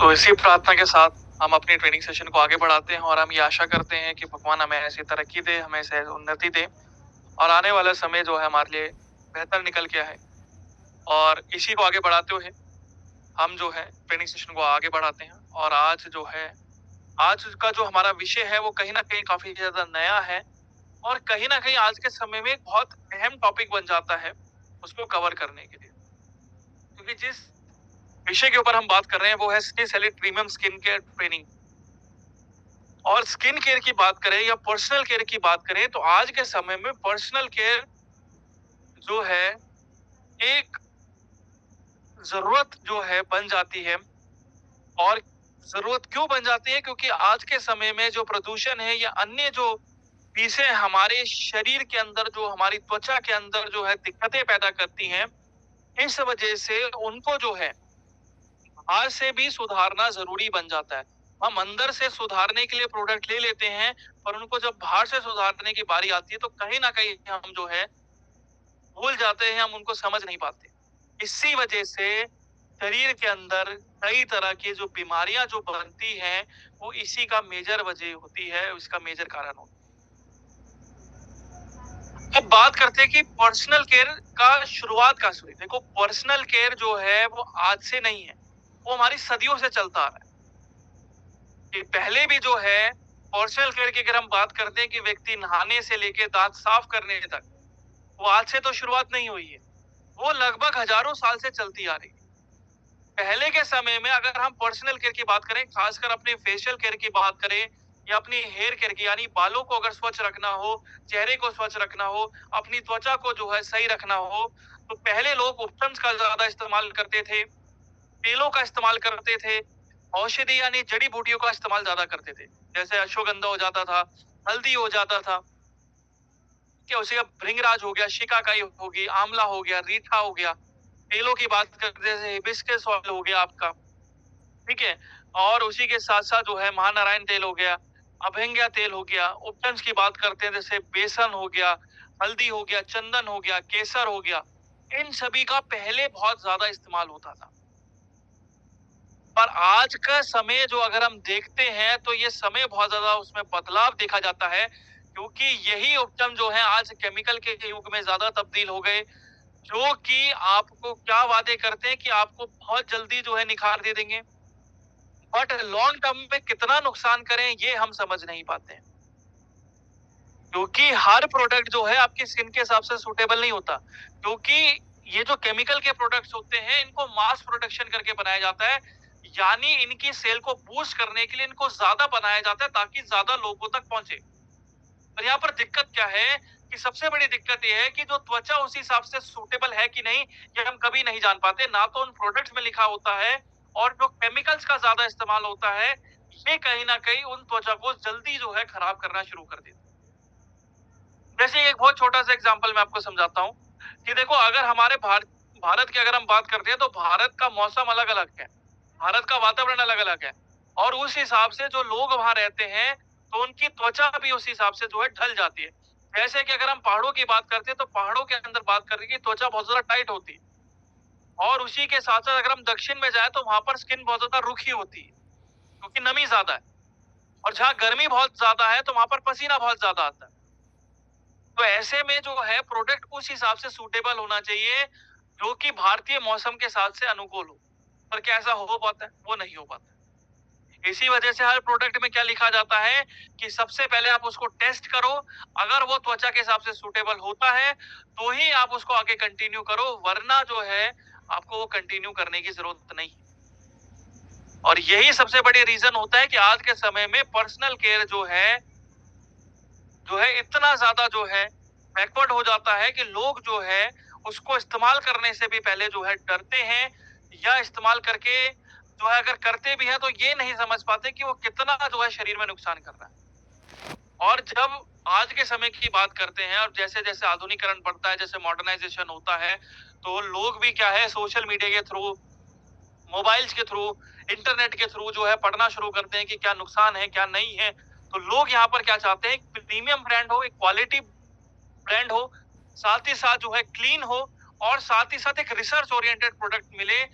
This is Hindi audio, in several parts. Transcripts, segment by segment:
तो इसी प्रार्थना के साथ हम अपनी ट्रेनिंग सेशन को आगे बढ़ाते हैं और हम ये आशा करते हैं कि भगवान हमें ऐसी तरक्की दे, हमें ऐसे उन्नति दे और आने वाला समय जो है हमारे लिए बेहतर निकल के आए। और इसी को आगे बढ़ाते हुए हम जो है ट्रेनिंग सेशन को आगे बढ़ाते हैं और आज का जो हमारा विषय है वो कहीं न कहीं काफ़ी ज़्यादा नया है और कहीं न कहीं आज के समय में एक बहुत अहम टॉपिक बन जाता है, उसको कवर करने के लिए। क्योंकि जिस विषय के ऊपर हम बात कर रहे हैं वो है skin premium skin care training. और स्किन केयर की बात करें या पर्सनल केयर की बात करें तो आज के समय में पर्सनल केयर जो है एक जरूरत जो है बन जाती है। और जरूरत क्यों बन जाती है? क्योंकि आज के समय में जो प्रदूषण है या अन्य जो चीजें हमारे शरीर के अंदर, जो हमारी त्वचा के अंदर जो है दिक्कतें पैदा करती हैं, इस वजह से उनको जो है बाहर से भी सुधारना जरूरी बन जाता है। हम अंदर से सुधारने के लिए प्रोडक्ट ले लेते हैं, पर उनको जब बाहर से सुधारने की बारी आती है तो कहीं ना कहीं हम जो है भूल जाते हैं, हम उनको समझ नहीं पाते। इसी वजह से शरीर के अंदर कई तरह की जो बीमारियां जो बनती हैं वो इसी का मेजर वजह होती है, इसका मेजर कारण होता है। अब बात करते हैं कि पर्सनल केयर का शुरुआत कहाँ से हुई। देखो, पर्सनल केयर जो है वो आज से नहीं है, वो हमारी सदियों से चलता आ रहा है। कि पहले भी जो है पर्सनल केयर की अगर हम बात करते हैं कि व्यक्ति नहाने से लेके दांत साफ करने तक, वो आज से तो शुरुआत नहीं हुई है, वो लगभग हजारों साल से चलती आ रही है। पहले के समय में अगर हम पर्सनल केयर की बात करें, खासकर अपने फेशियल केयर की बात करें या अपनी हेयर केयर की, यानी बालों को अगर स्वच्छ रखना हो, चेहरे को स्वच्छ रखना हो, अपनी त्वचा को जो है सही रखना हो, तो पहले लोग उपटन का ज्यादा इस्तेमाल करते थे, तेलों का इस्तेमाल करते थे, औषधि यानी जड़ी बूटियों का इस्तेमाल ज्यादा करते थे। जैसे अश्वगंधा हो जाता था, हल्दी हो जाता था, क्या उसी का भृंगराज हो गया, शिकाकाई होगी, आंवला हो गया, रीठा हो गया। तेलों की बात करते जैसे हिबिस्कस ऑयल हो गया आपका, ठीक है। और उसी के साथ साथ जो है महानारायण तेल हो गया, अभंग्या तेल हो गया। उपटन्स की बात करते हैं जैसे बेसन हो गया, हल्दी हो गया, चंदन हो गया, केसर हो गया। इन सभी का पहले बहुत ज्यादा इस्तेमाल होता था। पर आज का समय जो अगर हम देखते हैं तो ये समय बहुत ज्यादा उसमें बदलाव देखा जाता है, क्योंकि यही उपटन जो है आज केमिकल के युग में ज्यादा तब्दील हो गए, जो कि आपको क्या वादे करते हैं कि आपको बहुत जल्दी जो है निखार दे देंगे, बट लॉन्ग टर्म में कितना नुकसान करें ये हम समझ नहीं पाते हैं। क्योंकि हर प्रोडक्ट जो है आपकी स्किन के हिसाब से सूटेबल नहीं होता, क्योंकि ये जो केमिकल के प्रोडक्ट्स होते हैं इनको मास प्रोडक्शन करके बनाया जाता है, यानी इनकी सेल को बूस्ट करने के लिए इनको ज्यादा बनाया जाता है ताकि ज्यादा लोगों तक पहुंचे। और यहाँ पर दिक्कत क्या है कि सबसे बड़ी दिक्कत ये है कि जो त्वचा उसी हिसाब से सूटेबल है कि नहीं, ये हम कभी नहीं जान पाते। ना तो उन प्रोडक्ट्स में लिखा होता है, और जो केमिकल्स का ज्यादा इस्तेमाल होता है ये कहीं ना कहीं उन त्वचा को जल्दी जो है खराब करना शुरू कर देता है। जैसे एक बहुत छोटा सा एग्जांपल मैं आपको समझाता हूँ कि देखो, अगर हमारे भारत की अगर हम बात करते हैं तो भारत का मौसम अलग अलग है, भारत का वातावरण अलग अलग है, और उस हिसाब से जो लोग वहां रहते हैं तो उनकी त्वचा भी उस हिसाब से जो है ढल जाती है। जैसे कि अगर हम पहाड़ों की बात करते हैं तो पहाड़ों के अंदर बात करने की त्वचा बहुत ज्यादा टाइट होती है, और उसी के साथ साथ अगर हम दक्षिण में जाए तो वहां पर स्किन बहुत ज्यादा रुखी होती है, क्योंकि नमी ज्यादा है। और जहाँ गर्मी बहुत ज्यादा है तो वहां पर पसीना बहुत ज्यादा आता है। तो ऐसे में जो है प्रोडक्ट उस हिसाब से सूटेबल होना चाहिए जो कि भारतीय मौसम के साथ से अनुकूल हो। पर क्या ऐसा हो पाता है? वो नहीं हो पाता। इसी वजह से हर प्रोडक्ट में क्या लिखा जाता है कि सबसे पहले आप उसको टेस्ट करो, अगर वो त्वचा के हिसाब से सूटेबल होता है तो ही आप उसको आगे कंटिन्यू करो, वरना जो है आपको वो कंटिन्यू करने की जरूरत नहीं। और यही सबसे बड़ी रीजन होता है कि आज के समय में पर्सनल केयर जो है इतना ज्यादा जो है बैकवर्ड हो जाता है कि लोग जो है उसको इस्तेमाल करने से भी पहले जो है डरते हैं, या इस्तेमाल करके जो है अगर करते भी हैं तो ये नहीं समझ पाते कि वो कितना जो है शरीर में नुकसान कर रहा है। और जब आज के समय की बात करते हैं और जैसे जैसे आधुनिकरण बढ़ता है, जैसे मॉडर्नाइजेशन होता है, तो लोग भी क्या है सोशल मीडिया के थ्रू, मोबाइल्स के थ्रू, इंटरनेट के थ्रू जो है पढ़ना शुरू करते हैं कि क्या नुकसान है क्या नहीं है। तो लोग यहाँ पर क्या चाहते हैं, प्रीमियम ब्रांड हो, एक क्वालिटी ब्रांड हो, साथ ही साथ जो है क्लीन हो, और साथ ही साथ एक रिसर्च ओरिएंटेड प्रोडक्ट मिले,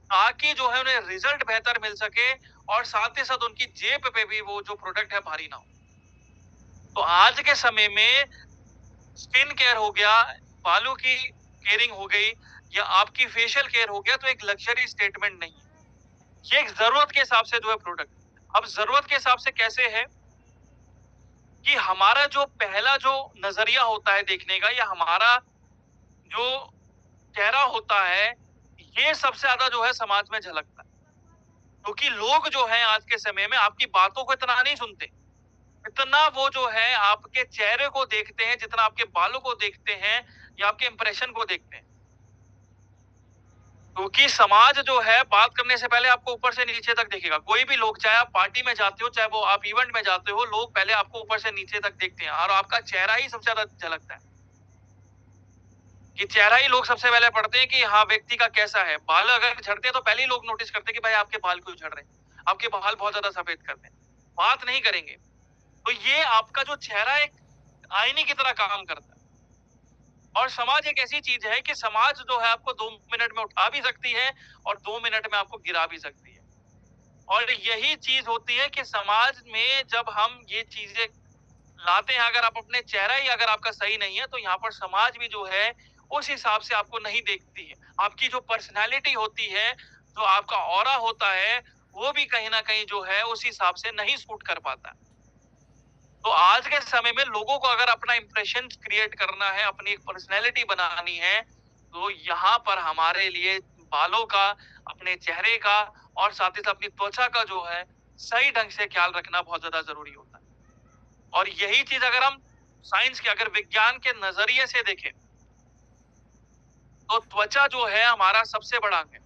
ताकि जो है उन्हें रिजल्ट बेहतर मिल सके और साथ ही साथ उनकी जेब पे भी वो जो प्रोडक्ट है भारी ना हो। तो आज के समय में स्किन केयर हो गया, बालों की केयरिंग हो गई या आपकी फेशियल केयर हो गया, तो एक लग्जरी स्टेटमेंट नहीं है। ये एक ज़रूरत के हिसाब से जो है प्रोडक्ट। अब ज़रूरत के हिसाब से कैसे है कि हमारा जो पहला जो नज़रिया होता है देखने का या हमारा जो चेहरा होता है, ये सबसे ज़्यादा जो है समाज में झलकता है। क्योंकि लोग जो हैं आज के समय में आपकी बातों को इतना नहीं सुनते, इतना वो जो है आपके चेहरे को देखते हैं, जितना आपके बालों को देखते हैं या आपके इंप्रेशन को देखते हैं। क्योंकि समाज जो है बात करने से पहले आपको ऊपर से नीचे तक देखेगा। कोई भी लोग, चाहे आप पार्टी में जाते हो, चाहे वो आप इवेंट में जाते हो, लोग पहले आपको ऊपर से नीचे तक देखते हैं और आपका चेहरा ही सबसे ज़्यादा झलकता है। कि चेहरा ही लोग सबसे पहले पढ़ते हैं कि हाँ, व्यक्ति का कैसा है। बाल अगर झड़ते हैं तो पहले ही लोग नोटिस करते हैं कि भाई आपके बाल क्यों झड़ रहे हैं? आपके बाल बहुत ज़्यादा सफेद करते हैं। बात नहीं करेंगे। तो ये आपका जो चेहरा एक आईने की तरह काम करता है। और समाज एक ऐसी चीज है कि समाज जो है आपको 2 मिनट में उठा भी सकती है और 2 मिनट में आपको गिरा भी सकती है। और यही चीज होती है कि समाज में जब हम ये चीजें लाते हैं, अगर आप अपने चेहरा ही अगर आपका सही नहीं है, तो यहाँ पर समाज भी जो है उस हिसाब से आपको नहीं देखती है। आपकी जो पर्सनैलिटी होती है, जो आपका ऑरा होता है, वो भी कहीं न कहीं जो है उस हिसाब से नहीं सूट कर पाता है। तो आज के समय में लोगों को अगर अपना इंप्रेशन क्रिएट करना है, अपनी एक पर्सनैलिटी बनानी है, तो यहाँ पर हमारे लिए बालों का, अपने चेहरे का और साथ ही साथ अपनी त्वचा का जो है सही ढंग से ख्याल रखना बहुत ज़्यादा ज़रूरी होता है। और यही चीज़ अगर हम साइंस के, अगर विज्ञान के नज़रिए से देखें, तो त्वचा जो है हमारा सबसे बड़ा अंग है।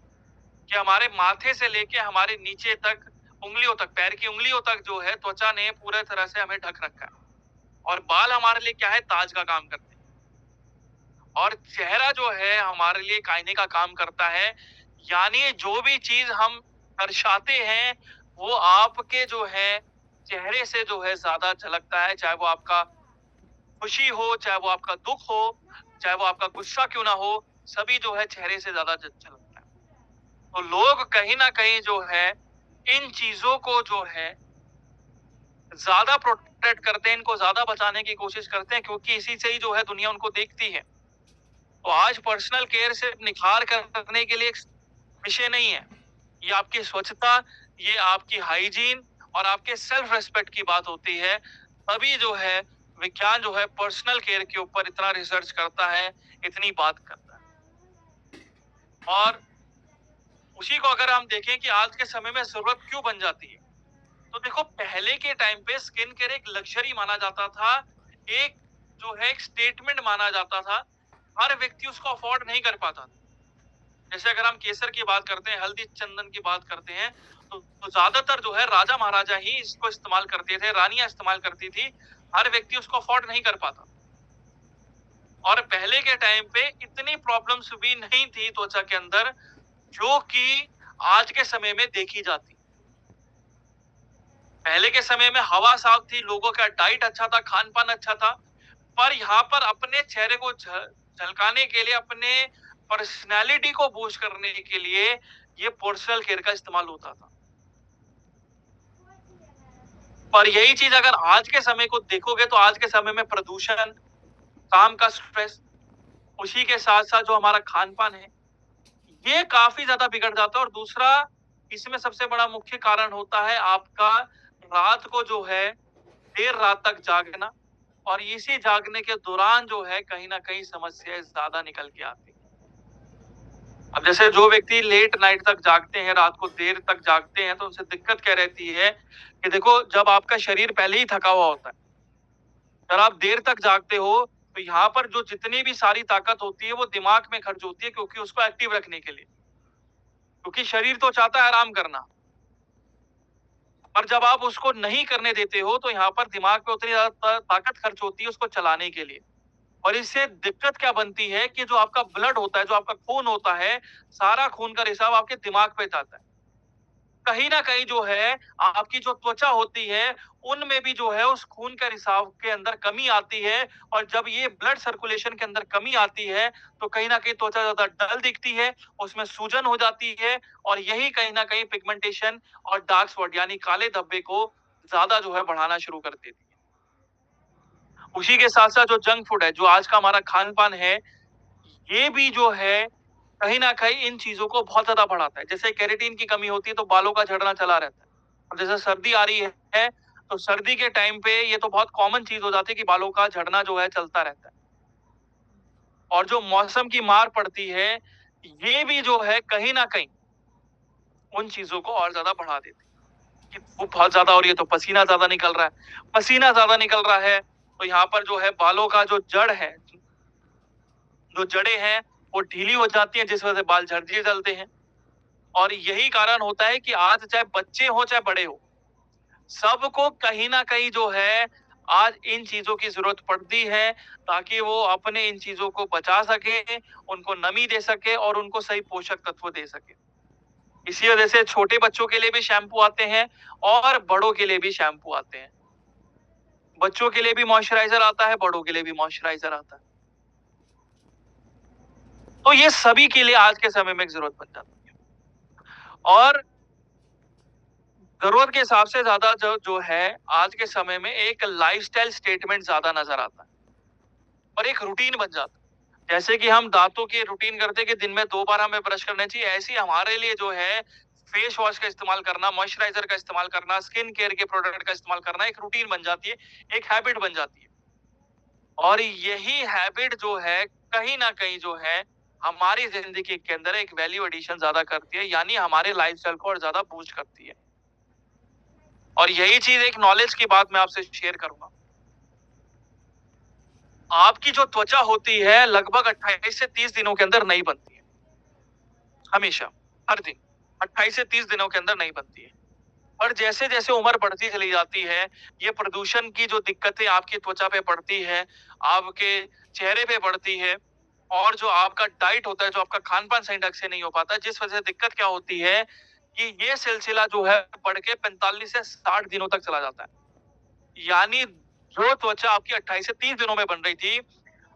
कि हमारे माथे से लेके हमारे नीचे तक, उंगलियों तक, पैर की उंगलियों तक जो है त्वचा ने पूरे तरह से हमें ढक रखा है। और बाल हमारे लिए क्या है, ताज का काम करते हैं। और चेहरा जो है हमारे लिए एक आईने का काम करता है। यानी जो भी चीज हम दर्शाते हैं, वो आपके जो है चेहरे से जो है ज्यादा झलकता है। चाहे वो आपका खुशी हो, चाहे वो आपका दुख हो, चाहे वो आपका गुस्सा क्यों ना हो, सभी जो है चेहरे से ज्यादा झलकता है। तो लोग कहीं ना कहीं जो है इन चीजों को जो है ज्यादा प्रोटेक्ट करते हैं, इनको ज्यादा बचाने की कोशिश करते हैं, क्योंकि इसी से ही जो है दुनिया उनको देखती है। तो आज पर्सनल केयर सिर्फ निखार करने के लिए एक विषय नहीं है। ये आपकी स्वच्छता, ये आपकी हाइजीन और आपके सेल्फ रेस्पेक्ट की बात होती है। तभी जो है विज्ञान जो है पर्सनल केयर के ऊपर इतना रिसर्च करता है, इतनी बात करता है। और उसी को अगर हम देखें कि आज के समय में जरूरत क्यों बन जाती है, तो देखो पहले के टाइम पे स्किन केयर एक लग्जरी माना जाता था, एक जो है एक स्टेटमेंट माना जाता था। हर व्यक्ति उसको अफोर्ड नहीं कर पाता था। जैसे अगर हम केसर की बात करते हैं, हल्दी चंदन की बात करते हैं, तो ज्यादातर जो है राजा महाराजा ही इसको इस्तेमाल करते थे, रानियां इस्तेमाल करती थी। हर व्यक्ति उसको अफोर्ड नहीं कर पाता। और पहले के टाइम पे इतनी प्रॉब्लम्स भी नहीं थी त्वचा के अंदर, जो कि आज के समय में देखी जाती। पहले के समय में हवा साफ थी, लोगों का डाइट अच्छा था, खान पान अच्छा था, पर यहाँ पर अपने चेहरे को झलकाने के लिए, अपने पर्सनैलिटी को बूस्ट करने के लिए ये पर्सनल केयर का इस्तेमाल होता था। पर यही चीज अगर आज के समय को देखोगे, तो आज के समय में प्रदूषण, काम का स्ट्रेस, उसी के साथ साथ जो हमारा खान पान है, ये काफी ज्यादा बिगड़ जाता है। और दूसरा इसमें सबसे बड़ा मुख्य कारण होता है आपका रात को जो है देर रात तक जागना। और इसी जागने के दौरान जो है कहीं ना कहीं समस्याएं ज्यादा निकल के आती है। अब जैसे जो व्यक्ति लेट नाइट तक जागते हैं, रात को देर तक जागते हैं, तो उनसे दिक्कत क्या रहती है कि देखो, जब आपका शरीर पहले ही थका हुआ होता है, अगर आप देर तक जागते हो, तो यहाँ पर जो जितनी भी सारी ताकत होती है वो दिमाग में खर्च होती है, क्योंकि उसको एक्टिव रखने के लिए, क्योंकि शरीर तो चाहता है आराम करना। और जब आप उसको नहीं करने देते हो, तो यहाँ पर दिमाग पे उतनी ज्यादा ताकत खर्च होती है उसको चलाने के लिए। और इससे दिक्कत क्या बनती है कि जो आपका ब्लड होता है, जो आपका खून होता है, सारा खून का रिसाव आपके दिमाग पे जाता है। कहीं न कहीं जो है आपकी जो त्वचा होती है, उनमें भी जो है उस खून के रिसाव के अंदर कमी आती है और जब ये ब्लड सर्कुलेशन के अंदर कमी आती है, तो कहीं न कहीं त्वचा ज़्यादा डल दिखती है, उसमें सूजन हो जाती है और यही कहीं न कहीं पिगमेंटेशन और डार्क स्पॉट यानी काले धब्बे को ज़्यादा जो है बढ़ाना शुरू कर देती है। उसी के साथ-साथ जो जंक फूड है, जो आज का हमारा खान-पान है, ये भी जो है कहीं न कहीं इन चीज़ों को बहुत ज़्यादा बढ़ाता है। जैसे केराटिन की कमी होती है तो बालों का झड़ना चला रहता है। अब जैसे सर्दी आ रही है, तो सर्दी के टाइम पे ये तो बहुत कॉमन चीज़ हो जाती है कि बालों का झड़ना जो है चलता रहता है। और जो मौसम की मार पड़ती है, ये भी जो है कहीं न कहीं उन चीज़ों को और ज़्यादा बढ़ा देती है कि धूप बहुत ज़्यादा हो रही है तो पसीना ज़्यादा निकल रहा है। पसीना ज़्यादा निकल रहा है, तो यहाँ पर जो है बालों का जो जड़ है, जो जड़ें हैं, वो ढीली हो जाती हैं जिस वजह से बाल झड़ने चलते हैं। और यही कारण होता है कि आज चाहे बच्चे हों, चाहे बड़े हों, सबको कहीं न कहीं जो है आज इन चीज़ों की ज़रूरत पड़ती है ताकि वो अपने इन चीज़ों को बचा सकें, उनको नमी दे सकें और उनको सही पोषक तत्व दे सकें। इसी वजह से छोटे बच्चों के लिए भी शैम्पू आते हैं और बड़ों के लिए भी शैम्पू आते हैं। बच्चों के लिए भी मॉइस्चराइज़र आता है, बड़ों के लिए भी मॉइस्चराइज़र आता है। तो ये सभी के लिए आज के समय में एक ज़रूरत बन जाती है। और ज़रूरत के हिसाब से ज़्यादा जो है आज के समय में एक लाइफ़स्टाइल स्टेटमेंट ज़्यादा नज़र आता है और एक रूटीन बन जाता है। जैसे कि हम दाँतों की रूटीन करते हैं कि दिन में 2 बार हमें ब्रश करना चाहिए, ऐसे ही हमारे लिए जो है फेस वॉश का इस्तेमाल करना, मॉइस्चराइज़र का इस्तेमाल करना, स्किन केयर के प्रोडक्ट का इस्तेमाल करना एक रूटीन बन जाती है, एक हैबिट बन जाती है। और यही हैबिट जो है कहीं न कहीं जो है हमारी ज़िंदगी के अंदर एक वैल्यू एडिशन ज़्यादा करती है, यानी हमारे लाइफ़स्टाइल को और ज़्यादा बूस्ट करती है। और यही चीज़ एक नॉलेज की बात मैं आपसे शेयर करूँगा। आपकी जो त्वचा होती है लगभग 28 से 30 दिनों के अंदर नई बनती है। हमेशा, हर दिन 28 से 30 दिनों के अंदर नई बनती है। और जैसे-जैसे उम्र बढ़ती चली जाती है, ये प्रदूषण की जो दिक्कतें आपकी त्वचा पे पड़ती है, आपके चेहरे पे पड़ती है और जो आपका डाइट होता है, जो आपका खान-पान सही ढंग से नहीं हो पाता, जिस वजह से दिक्कत क्या होती है कि ये सिलसिला जो है बढ़ के 45 से 60 दिनों तक चला जाता है। यानी जो त्वचा आपकी 28 से 30 दिनों में बन रही थी,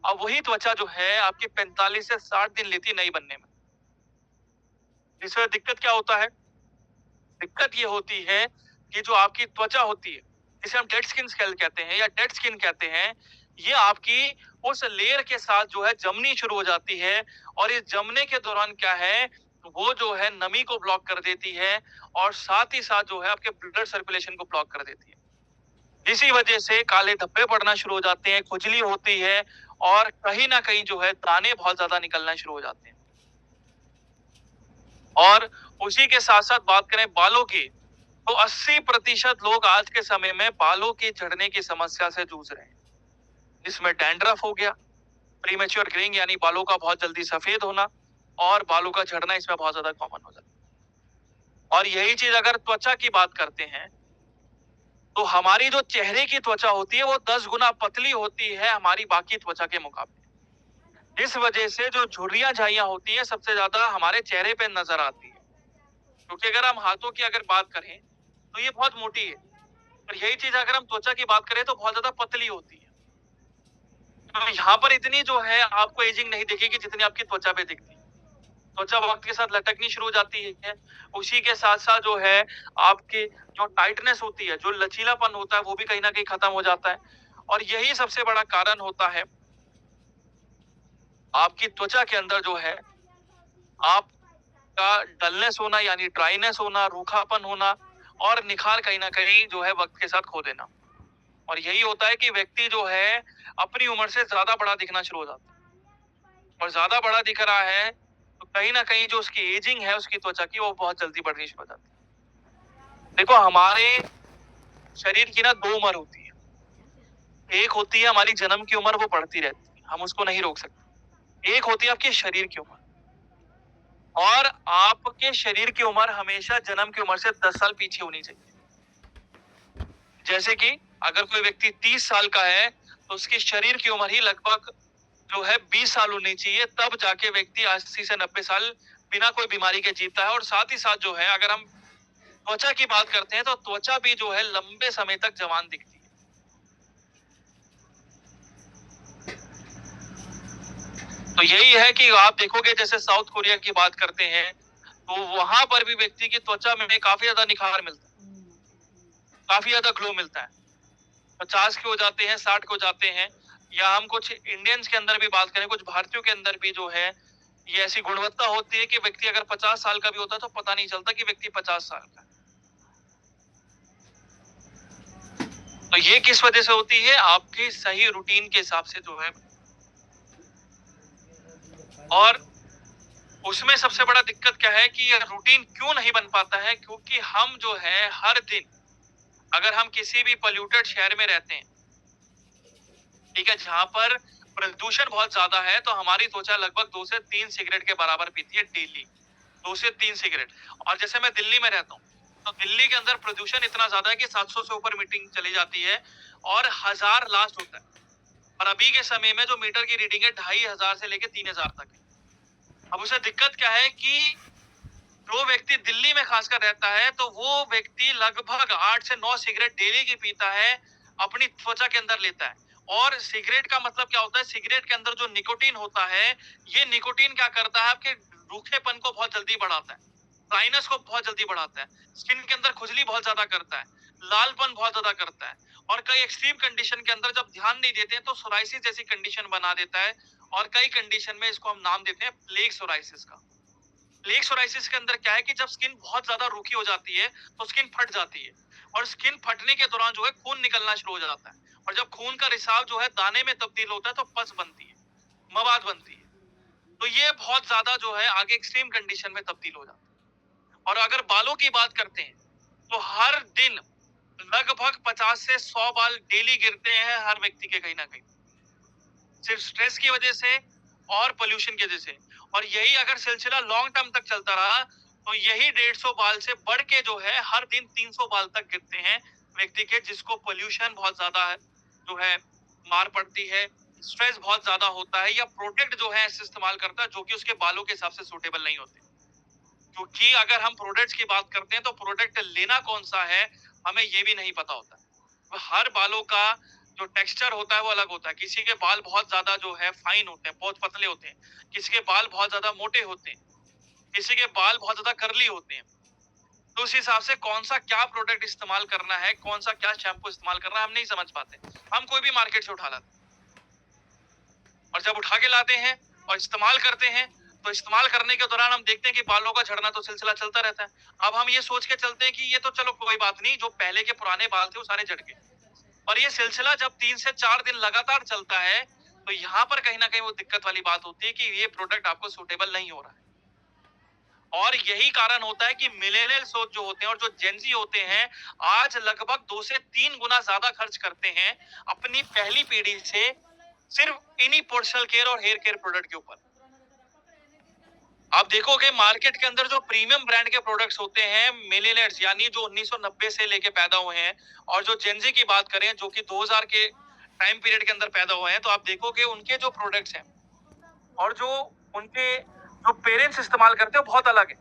अब वही त्वचा जो है आपकी 45 से 60 दिन लेती है नई बनने में। इसमें दिक्कत क्या होता है? दिक्कत ये होती है कि जो आपकी त्वचा होती है, जिसे हम डेड स्किन सेल कहते हैं या डेड स्किन कहते हैं, ये आपकी उस लेयर के साथ जो है जमनी शुरू हो जाती है और इस जमने के दौरान क्या है, वो जो है नमी को ब्लॉक कर देती है और साथ ही साथ जो है आपके ब्लड सर्कुलेशन को ब्लॉक कर देती है। इसी वजह से काले धब्बे पड़ना शुरू हो जाते हैं, खुजली होती है और कहीं न कहीं जो है दाने बहुत ज़्यादा निकलना शुरू हो जाते हैं। और उसी के साथ-साथ बात करें बालों की, तो 80% लोग आज के समय में बालों के झड़ने की समस्या से जूझ रहे हैं। इसमें डैंड्रफ हो गया, प्रीमैच्योर ग्रेइंग यानी बालों का बहुत जल्दी सफेद होना और बालों का झड़ना इसमें बहुत ज़्यादा कॉमन हो जाता है। और यही चीज़ अगर त्वचा की बात करते हैं, तो हमारी जो चेहरे की त्वचा होती है वो 10 गुना पतली होती है हमारी बाकी त्वचा के मुकाबले। इस वजह से जो झुर्रियाँ-झाइयाँ होती हैं सबसे ज़्यादा हमारे चेहरे पे नज़र आती है। क्योंकि अगर हम हाथों की अगर बात करें, तो ये बहुत मोटी है। और यही चीज़ अगर हम त्वचा की बात करें तो बहुत ज़्यादा पतली होती है। तो यहाँ पर इतनी जो है आपको एजिंग नहीं दिखेगी जितनी आपकी त्वचा पे दिखती है। त्वचा वक़्त के साथ लटकनी शुरू हो जाती है। उसी के साथ-साथ जो है आपकी जो टाइटनेस होती है, जो लचीलापन होता है वो भी कहीं न कहीं खत्म हो जाता है। और यही सबसे बड़ा कारण होता है आपकी त्वचा के अंदर जो है आपका डलनेस होना यानी ड्राइनेस होना, रूखापन होना और निखार कहीं न कहीं जो है वक़्त के साथ खो देना। और यही होता है कि व्यक्ति जो है अपनी उम्र से ज़्यादा बड़ा दिखना शुरू हो जाता है और ज़्यादा बड़ा दिख रहा है, तो कहीं न कहीं जो उसकी एजिंग है उसकी त्वचा की वो बहुत जल्दी बढ़नी शुरू हो जाती है। देखो हमारे शरीर की ना 2 उम्र होती है। एक होती है हमारी जन्म की उम्र वो बढ़ती रहती है, हम उसको नहीं रोक सकते। एक होती है आपके शरीर की उम्र और आपके शरीर की उम्र हमेशा जन्म की उम्र से 10 साल पीछे होनी चाहिए। जैसे कि अगर कोई व्यक्ति 30 साल का है, तो उसके शरीर की उम्र ही लगभग जो है 20 साल होनी चाहिए, तब जाके व्यक्ति 80 से 90 साल बिना कोई बीमारी के जीता है। और साथ ही साथ जो है अगर हम त्वचा की बात करते हैं तो त्वचा भी जो है लंबे समय तक जवान दिखती है। तो यही है कि आप देखोगे जैसे साउथ कोरिया की बात करते हैं, तो वहां पर भी व्यक्ति की त्वचा में काफी ज्यादा निखार मिलता है, काफी ज्यादा ग्लो मिलता है। 50 के हो जाते हैं, 60 के हो जाते हैं। या हम कुछ इंडियंस के अंदर भी बात करें, कुछ भारतीयों के अंदर भी जो है ये ऐसी गुणवत्ता होती है कि व्यक्ति अगर 50 साल का भी होता है तो पता नहीं चलता कि व्यक्ति 50 साल का है। तो ये किस वजह से होती है? आपकी सही रूटीन के हिसाब से जो है। और उसमें सबसे बड़ा दिक्कत क्या है कि ये रूटीन क्यों नहीं बन पाता है? क्योंकि हम जो है हर दिन, अगर हम किसी भी पोल्यूटेड शहर में रहते हैं, ठीक है, जहां पर प्रदूषण बहुत ज्यादा है, तो हमारी त्वचा लगभग 2 से 3 सिगरेट के बराबर पीती है डेली। 2 से 3 सिगरेट। और जैसे मैं दिल्ली में रहता हूँ, तो दिल्ली के अंदर प्रदूषण इतना ज्यादा है कि 700 से ऊपर मीटिंग चली जाती है और 1000 लास्ट होता है। और अभी के समय में जो मीटर की रीडिंग है 2500 से लेके 3000 तक है। अब उसे दिक्कत क्या है कि जो व्यक्ति दिल्ली में खासकर रहता है, तो वो व्यक्ति लगभग 8 से 9 सिगरेट डेली की पीता है, अपनी त्वचा के अंदर लेता है। और सिगरेट का मतलब क्या होता है? सिगरेट के अंदर जो निकोटीन होता है, ये निकोटीन क्या करता है? आपके रूखेपन को बहुत जल्दी बढ़ाता है, ड्राइनेस को बहुत जल्दी बढ़ाता है, स्किन के अंदर खुजली बहुत ज्यादा करता है, लालपन बहुत ज्यादा करता है। और कई एक्सट्रीम कंडीशन के अंदर जब ध्यान नहीं देते हैं तो सोराइसिस जैसी कंडीशन बना देता है। और कई कंडीशन में इसको हम नाम देते हैं प्लेग सोराइसिस का। प्लेग सोराइसिस के अंदर क्या है कि जब स्किन बहुत ज्यादा रूखी हो जाती है तो स्किन फट जाती है, और स्किन फटने के दौरान जो है खून निकलना शुरू हो जाता है। और जब खून का रिसाव जो है दाने में तब्दील होता है तो पस बनती है, मवाद बनती है। तो ये बहुत ज्यादा जो है आगे एक्सट्रीम कंडीशन में तब्दील हो जाता है। और अगर बालों की बात करते हैं, तो हर दिन लगभग 50 से 100 बाल डेली गिरते हैं हर व्यक्ति के कहीं ना कहीं, सिर्फ स्ट्रेस की वजह से और पोल्यूशन की वजह से। और यही अगर सिलसिला लॉन्ग टर्म तक चलता रहा, तो यही 150 बाल से बढ़ के जो है हर दिन 300 बाल तक गिरते हैं व्यक्ति के, जिसको पोल्यूशन बहुत ज्यादा है जो है मार पड़ती है, स्ट्रेस बहुत ज्यादा होता है, या प्रोडक्ट जो है ऐसे इस्तेमाल करता है जो कि उसके बालों के हिसाब से सूटेबल नहीं होते। क्योंकि अगर हम प्रोडक्ट्स की बात करते हैं तो प्रोडक्ट लेना कौन सा है हमें ये भी नहीं पता होता। हर बालों का जो टेक्सचर होता है वो अलग होता है। किसी के बाल बहुत ज्यादा जो है फाइन होते हैं, बहुत पतले होते हैं, किसी के बाल बहुत ज्यादा मोटे होते हैं, किसी के बाल बहुत ज्यादा कर्ली होते हैं। तो उस हिसाब से कौन सा क्या प्रोडक्ट इस्तेमाल करना है, कौन सा क्या शैम्पू इस्तेमाल करना है, हम नहीं समझ पाते। हम कोई भी मार्केट से उठा लाते हैं, और जब उठा के लाते हैं और इस्तेमाल करते हैं, तो इस्तेमाल करने के दौरान हम देखते हैं कि बालों का झड़ना तो सिलसिला चलता रहता है। अब हम ये सोच के चलते हैं कि ये तो चलो कोई बात नहीं, जो पहले के पुराने बाल थे वो सारे झड़ गए। और ये सिलसिला जब 3 से 4 दिन लगातार चलता है, तो यहाँ पर कहीं ना कहीं वो दिक्कत वाली बात होती है कि ये प्रोडक्ट आपको सूटेबल नहीं हो रहा है। और यही कारण होता है कि मिलेनियल सोच जो होते हैं और जो जेनजी होते हैं, आज लगभग 2 से 3 गुना ज्यादा खर्च करते हैं अपनी पहली पीढ़ी से, सिर्फ इन्हीं पर्सनल केयर और हेयर केयर प्रोडक्ट के ऊपर। आप देखोगे मार्केट के अंदर जो प्रीमियम ब्रांड के प्रोडक्ट्स होते हैं, मिलेनियर्स यानी जो 1990 से लेके पैदा हुए हैं, और जो जेनजी की बात करें जो कि 2000 के टाइम पीरियड के अंदर पैदा हुए हैं, तो आप देखोगे उनके जो प्रोडक्ट्स हैं और जो उनके जो पेरेंट्स इस्तेमाल करते हैं वो बहुत अलग है।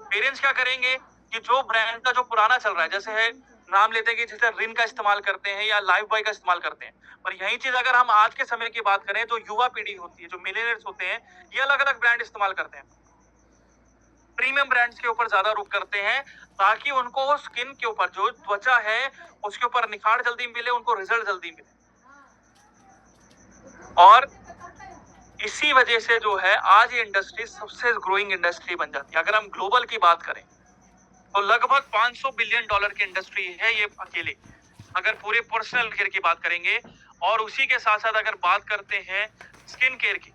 पेरेंट्स क्या करेंगे कि जो ब्रांड का जो पुराना चल रहा है, जैसे है नाम लेते हैं कि जैसे रिन का इस्तेमाल करते हैं या लाइफ बॉय का इस्तेमाल करते हैं। पर यही चीज अगर हम आज के समय की बात करें, तो युवा पीढ़ी होती है, जो मिलेनियर्स होते हैं, ये अलग अलग ब्रांड इस्तेमाल करते हैं, प्रीमियम ब्रांड्स के ऊपर ज्यादा रुख करते हैं, ताकि उनको वो स्किन के ऊपर जो त्वचा है उसके ऊपर निखार जल्दी मिले, उनको रिजल्ट जल्दी मिले। और इसी वजह से जो है आज ये इंडस्ट्री सबसे ग्रोइंग इंडस्ट्री बन जाती है। अगर हम ग्लोबल की बात करें तो लगभग $500 बिलियन की इंडस्ट्री है ये अकेले, अगर पूरे पर्सनल केयर की बात करेंगे। और उसी के साथ साथ अगर बात करते हैं स्किन केयर की,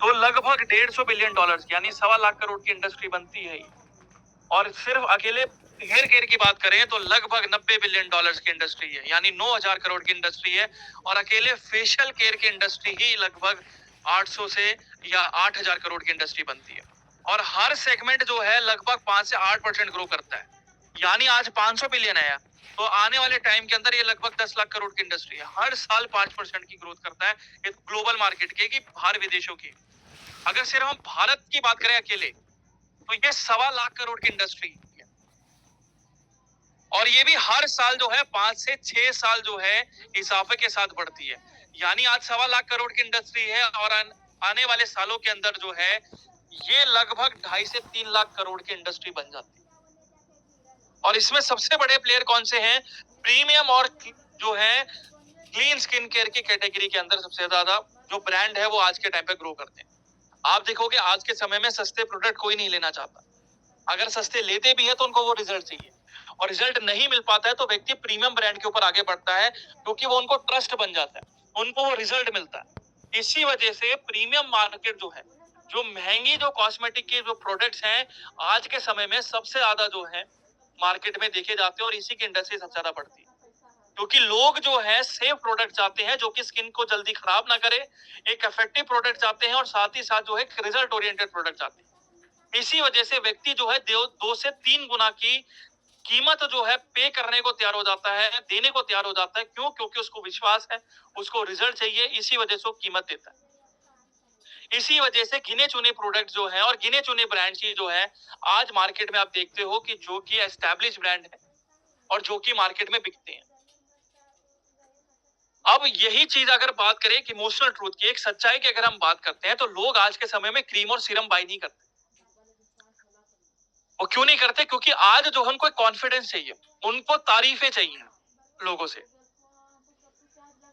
तो लगभग $150 बिलियन यानी $1.25 करोड़ की इंडस्ट्री बनती है। और सिर्फ अकेले हेयर केयर की बात करें तो लगभग $90 बिलियन की इंडस्ट्री है, यानी 9000 करोड़ की इंडस्ट्री है। और अकेले फेशियल केयर की इंडस्ट्री ही लगभग 800 से या 8000 करोड़ की इंडस्ट्री बनती है। और हर सेगमेंट जो है लगभग 5 से 8% ग्रो करता है, यानी आज 500 बिलियन है, तो आने वाले टाइम के अंदर ये लगभग 10 लाख करोड़ की इंडस्ट्री है। हर साल 5% की ग्रोथ करता है ये ग्लोबल मार्केट के, कि बाहर विदेशों की। अगर सिर्फ हम भारत की बात करें अकेले, तो ये 1.25 लाख करोड़ की इंडस्ट्री है और ये भी हर साल जो है 5 से 6 साल जो है इजाफे के साथ बढ़ती है। यानी आज 1.25 लाख करोड़ की इंडस्ट्री है और आने वाले सालों के अंदर जो है ये लगभग 2.5 से 3 लाख करोड़ की इंडस्ट्री बन जाती है। और इसमें सबसे बड़े प्लेयर कौन से हैं? प्रीमियम और जो है क्लीन स्किन केयर की कैटेगरी के अंदर सबसे ज्यादा जो ब्रांड है वो आज के टाइम पे ग्रो करते हैं। आप देखोगे आज के समय में सस्ते प्रोडक्ट कोई नहीं लेना चाहता। अगर सस्ते लेते भी है तो उनको वो रिजल्ट चाहिए और रिजल्ट नहीं मिल पाता है तो व्यक्ति प्रीमियम ब्रांड के ऊपर आगे बढ़ता है क्योंकि वो उनको ट्रस्ट बन जाता है, उनको वो रिजल्ट मिलता है। इसी वजह से प्रीमियम मार्केट जो है, जो महंगी जो कॉस्मेटिक के जो प्रोडक्ट्स हैं आज के समय में सबसे ज्यादा जो है मार्केट में देखे जाते हैं और इसी की इंडस्ट्री सबसे ज्यादा बढ़ती है क्योंकि लोग जो है सेफ प्रोडक्ट चाहते हैं जो कि स्किन को जल्दी खराब ना करे, एक इफेक्टिव प्रोडक्ट चाहते हैं और साथ ही साथ जो है रिजल्ट ओरिएंटेड प्रोडक्ट चाहते हैं। इसी वजह से व्यक्ति जो है 2 से 3 गुना की कीमत जो है पे करने को तैयार हो जाता है, देने को तैयार हो जाता है। क्यों? क्योंकि उसको विश्वास है, उसको रिजल्ट चाहिए, इसी वजह से वो कीमत देता है। इसी वजह से गिने चुने प्रोडक्ट जो है और गिने चुने ब्रांड की जो है आज मार्केट में आप देखते हो कि जो कि एस्टैब्लिश ब्रांड है और जो कि मार्केट में बिकते हैं। अब यही चीज अगर बात करें कि इमोशनल ट्रूथ की, एक सच्चाई की अगर हम बात करते हैं तो लोग आज के समय में क्रीम और सीरम बाय नहीं करते। वो क्यों नहीं करते? क्योंकि आज जो उनको एक कॉन्फिडेंस चाहिए, उनको तारीफें चाहिए लोगों से।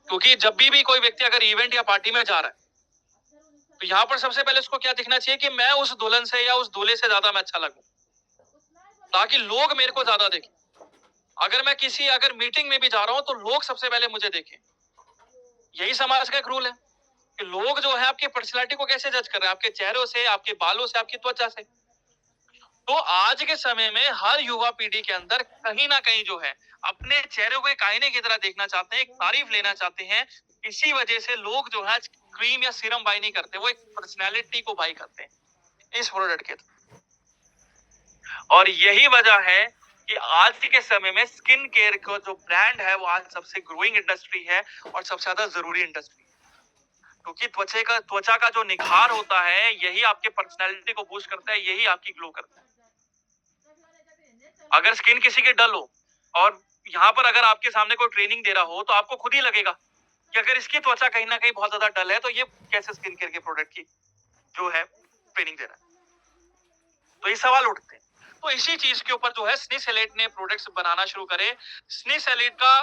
क्योंकि जब भी कोई व्यक्ति अगर इवेंट या पार्टी में जा रहा है तो यहाँ पर सबसे पहले उसको क्या दिखना चाहिए कि मैं उस दुल्हन से या उस दूल्हे से ज्यादा मैं अच्छा लगूं, ताकि लोग मेरे को ज्यादा देखें। अगर मैं किसी अगर मीटिंग में भी जा रहा हूं तो लोग सबसे पहले मुझे देखें। यही समाज का एक रूल है कि लोग जो है आपकी पर्सनालिटी को कैसे जज कर रहे हैं? आपके चेहरों से, आपके बालों से, आपकी त्वचा से। तो आज के समय में हर युवा पीढ़ी के अंदर कहीं ना कहीं जो है अपने चेहरे को एक आईने की तरह देखना चाहते हैं, एक तारीफ लेना चाहते हैं। इसी वजह से लोग जो है क्रीम या सीरम बाय नहीं करते, वो एक पर्सनैलिटी को बाय करते हैं इस प्रोडक्ट के थ्रू। और यही वजह है कि आज के समय में स्किन केयर का जो ब्रांड है वो आज सबसे ग्रोइंग इंडस्ट्री है और सबसे ज्यादा जरूरी इंडस्ट्री है क्योंकि त्वचा का जो निखार होता है यही आपके पर्सनैलिटी को बूस्ट करता है, यही आपकी ग्लो करता है। अगर स्किन किसी की डल हो और यहाँ पर अगर आपके सामने कोई ट्रेनिंग दे रहा हो तो आपको खुद ही लगेगा कि अगर इसकी त्वचा कहीं ना कहीं बहुत ज्यादा डल है तो ये कैसे स्किन केयर के प्रोडक्ट की जो है ट्रेनिंग दे रहा है। तो ये सवाल उठते हैं। तो इसी चीज के ऊपर जो है स्निसएलाइट ने प्रोडक्ट्स बनाना शुरू करे। स्निसएलाइट का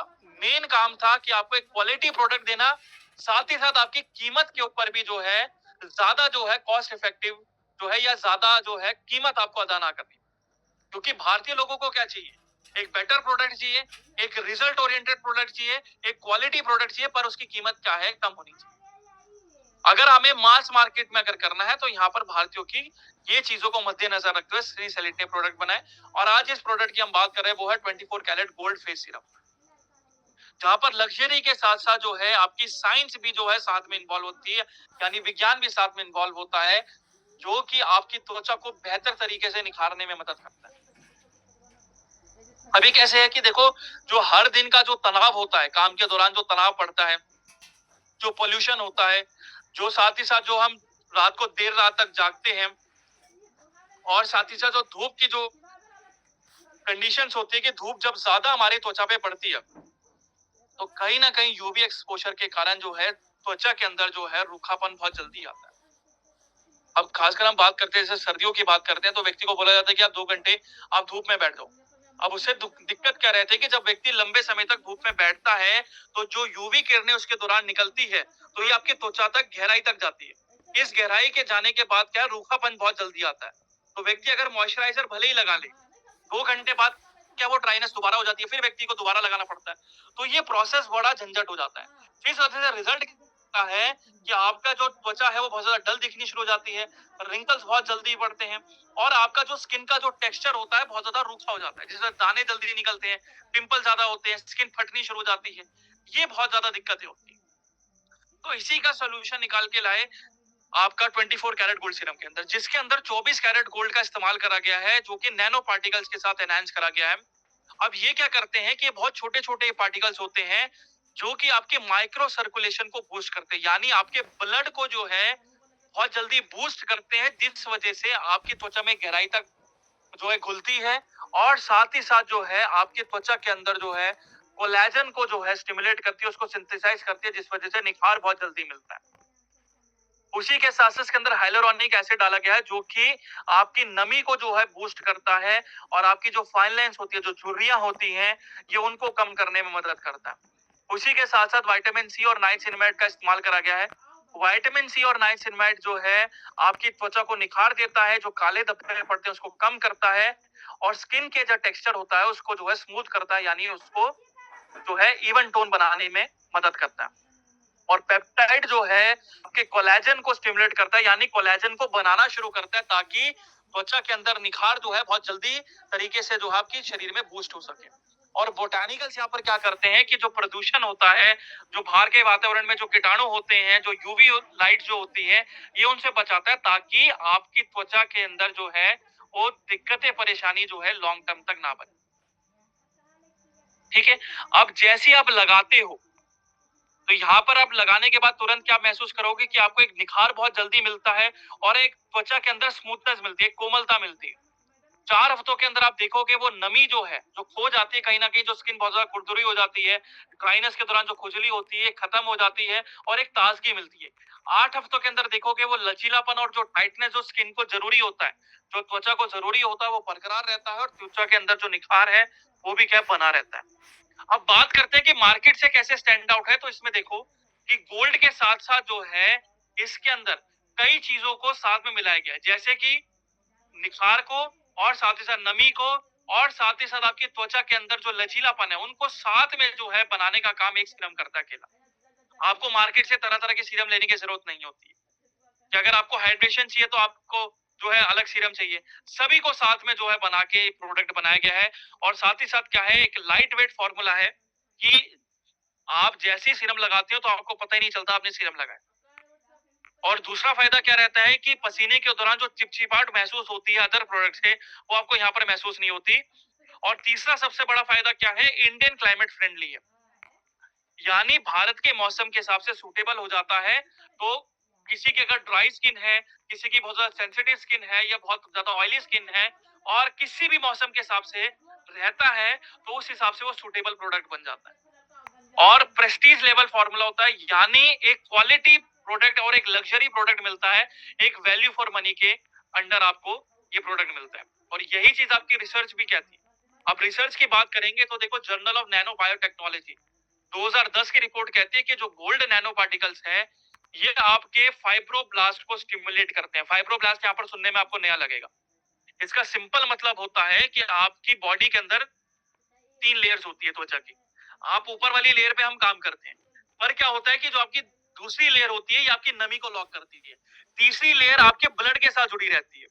मेन काम था कि आपको एक क्वालिटी प्रोडक्ट देना, साथ ही साथ आपकी कीमत के ऊपर भी जो है ज्यादा जो है कॉस्ट इफेक्टिव जो है या ज्यादा जो है कीमत आपको अदा ना करनी। क्योंकि भारतीय लोगों को क्या चाहिए? एक बेटर प्रोडक्ट चाहिए, एक रिजल्ट ओरिएंटेड प्रोडक्ट चाहिए, एक क्वालिटी प्रोडक्ट चाहिए, पर उसकी कीमत क्या है? कम होनी चाहिए। अगर हमें मास मार्केट में अगर करना है तो यहाँ पर भारतीयों की ये चीजों को मद्देनजर रखते हुए स्निसएलाइट ने प्रोडक्ट बनाए और आज इस प्रोडक्ट की हम बात कर रहे हैं वो है 24 कैरेट गोल्ड फेस सीरम, जहां पर लग्जरी के साथ साथ जो है आपकी साइंस भी जो है साथ में इन्वॉल्व होती है, यानी विज्ञान भी साथ में इन्वॉल्व होता है, जो कि आपकी त्वचा को बेहतर तरीके से निखारने में मदद करता है। अभी कैसे है कि देखो, जो हर दिन का जो तनाव होता है, काम के दौरान जो तनाव पड़ता है, जो पोल्यूशन होता है, जो साथ ही साथ जो हम रात को देर रात तक जागते हैं और साथ ही साथ जो धूप की जो कंडीशंस होती है कि धूप जब ज्यादा हमारी त्वचा पे पड़ती है तो कहीं ना कहीं यूवी एक्सपोजर के कारण जो है त्वचा के अंदर जो है रूखापन बहुत जल्दी आता है। अब खासकर हम बात करते हैं, जैसे सर्दियों की बात करते हैं तो व्यक्ति को बोला जाता है कि आप 2 घंटे आप धूप में बैठ जाओ। अब उससे दिक्कत क्या रहती है कि जब व्यक्ति लंबे समय तक धूप में बैठता है तो जो यूवी किरणें उसके दौरान निकलती है तो ये आपकी त्वचा तक गहराई तक जाती है। इस गहराई के जाने के बाद क्या रूखापन बहुत जल्दी आता है। तो व्यक्ति अगर मॉइस्चराइजर भले ही लगा ले, 2 घंटे बाद क्या वो ड्राइनेस दोबारा हो जाती है, फिर व्यक्ति को दोबारा लगाना पड़ता है। तो ये प्रोसेस बड़ा झंझट हो जाता है। इस वजह से रिजल्ट क्या है कि आपका जो त्वचा है वो बहुत ज्यादा डल दिखनी शुरू हो जाती है, रिंकल्स बहुत जल्दी बढ़ते हैं और आपका जो स्किन का जो टेक्सचर होता है बहुत ज्यादा रूखा हो जाता है, जिससे दाने जल्दी निकलते हैं, पिंपल ज्यादा होते हैं, स्किन फटनी शुरू हो जाती है। ये बहुत ज्यादा दिक्कतें होती है। तो इसी का सोल्यूशन निकाल के लाए आपका 24 कैरेट गोल्ड सीरम के अंदर, जिसके अंदर 24 कैरेट गोल्ड का इस्तेमाल करा गया है, जो कि नैनो पार्टिकल्स के साथ एनहांस करा गया है। अब ये क्या करते हैं कि बहुत छोटे छोटे पार्टिकल्स होते हैं जो कि आपके माइक्रो सर्कुलेशन को बूस्ट करते हैं, यानी आपके ब्लड को जो है बहुत जल्दी बूस्ट करते हैं, जिस वजह से आपकी त्वचा में गहराई तक जो है घुलती है और साथ ही साथ जो है आपकी त्वचा के अंदर जो है कोलेजन को जो है स्टिमुलेट करती है, उसको सिंथेसाइज करती है, जिस वजह से निखार बहुत जल्दी मिलता है। उसी के साथ-साथ इसके अंदर हाइलुरोनिक एसिड डाला गया है, जो कि आपकी नमी को जो है बूस्ट करता है और आपकी जो फाइन लाइन्स होती है, जो झुर्रियाँ होती हैं, ये उनको कम करने में मदद करता है। उसी के साथ-साथ विटामिन सी और नाइसिनमेट का इस्तेमाल करा गया है। विटामिन सी और नाइसिनमेट जो है आपकी त्वचा को निखार देता है, जो काले धब्बे पड़ते हैं उसको कम करता है और स्किन के जो टेक्सचर होता है उसको जो है स्मूथ करता है, यानी उसको जो है इवन टोन बनाने में मदद करता है। और पेप्टाइड जो है आपके कोलेजन को स्टिमुलेट करता है, यानी कोलेजन को बनाना शुरू करता है, ताकि त्वचा के अंदर निखार जो है बहुत जल्दी तरीके से जो है आपकी शरीर में बूस्ट हो सके। और बोटानिकल्स यहाँ पर क्या करते हैं कि जो प्रदूषण होता है, जो बाहर के वातावरण में जो कीटाणु होते हैं, जो यूवी लाइट जो होती है, ये उनसे बचाता है, ताकि आपकी त्वचा के अंदर जो है वो दिक्कतें परेशानी जो है लॉन्ग टर्म तक ना बने। ठीक है। अब जैसे आप लगाते हो, तो यहाँ पर आप लगाने के बाद तुरंत क्या महसूस करोगे कि आपको एक निखार बहुत जल्दी मिलता है और एक त्वचा के अंदर स्मूथनेस मिलती है, कोमलता मिलती है। 4 हफ्तों के अंदर आप देखोगे वो नमी जो है, जो खो जाती है कहीं न कहीं, जो स्किन बहुत ज़्यादा खुरदुरी हो जाती है, ड्राइनेस के दौरान जो खुजली होती है, खत्म हो जाती है और एक ताज़गी मिलती है। 8 हफ्तों के अंदर देखोगे वो लचीलापन और जो टाइटनेस जो स्किन को ज़रूरी होता है, जो त्वचा को ज़रूरी होता है, वो बरकरार रहता है और त्वचा के अंदर जो निखार है, वो भी क्या है, बना रहता है। अब बात करते हैं कि मार्केट से कैसे स्टैंड आउट है, तो इसमें देखो कि गोल्ड के साथ-साथ जो है, इसके अंदर कई चीज़ों को साथ में मिलाया गया है। जैसे कि निखार को और साथ ही साथ नमी को और साथ ही साथ आपकी त्वचा के अंदर जो लचीलापन है, उनको साथ में जो है बनाने का काम एक सीरम करता है अकेला। आपको मार्केट से तरह-तरह के सीरम लेने की ज़रूरत नहीं होती है। कि अगर आपको हाइड्रेशन चाहिए तो आपको जो है अलग सीरम चाहिए। सभी को साथ में जो है बना के प्रोडक्ट बनाया गया है और साथ ही साथ क्या है, एक लाइट वेट फॉर्मूला है कि आप जैसे ही सीरम लगाते हो तो आपको पता ही नहीं चलता आपने सीरम लगाया। और दूसरा फायदा क्या रहता है कि पसीने के दौरान जो चिपचिपाहट महसूस होती है अदर प्रोडक्ट से, वो आपको यहाँ पर महसूस नहीं होती। और तीसरा सबसे बड़ा फायदा क्या है, इंडियन क्लाइमेट फ्रेंडली है, यानी भारत के मौसम के हिसाब से सूटेबल हो जाता है। तो किसी की अगर ड्राई स्किन है, किसी की बहुत ज्यादा सेंसिटिव स्किन है या बहुत ज्यादा ऑयली स्किन है और किसी भी मौसम के हिसाब से रहता है, तो उस हिसाब से वो सूटेबल प्रोडक्ट बन जाता है। और प्रेस्टीज लेवल फॉर्मूला होता है, यानी एक क्वालिटी प्रोडक्ट और एक लग्जरी प्रोडक्ट मिलता है, एक वैल्यू फॉर मनी के अंडर आपको ये प्रोडक्ट मिलता है। और यही चीज आपकी रिसर्च भी कहती है। अब रिसर्च की बात करेंगे तो देखो, जर्नल ऑफ नैनो बायोटेक्नोलॉजी 2010 की रिपोर्ट कहती है कि जो गोल्ड नैनो पार्टिकल्स हैं, ये आपके फाइब्रोब्लास्ट को स्टिमुलेट करते हैं। फाइब्रोब्लास्ट यहाँ पर सुनने में आपको नया लगेगा। इसका सिंपल मतलब होता है कि आपकी बॉडी के अंदर 3 लेयर्स होती है त्वचा की। आप ऊपर वाली लेयर पे हम काम करते हैं। पर क्या होता है कि जो आपकी दूसरी लेयर होती है, ये आपकी नमी को लॉक करती है। तीसरी लेयर आपके ब्लड के साथ जुड़ी रहती है।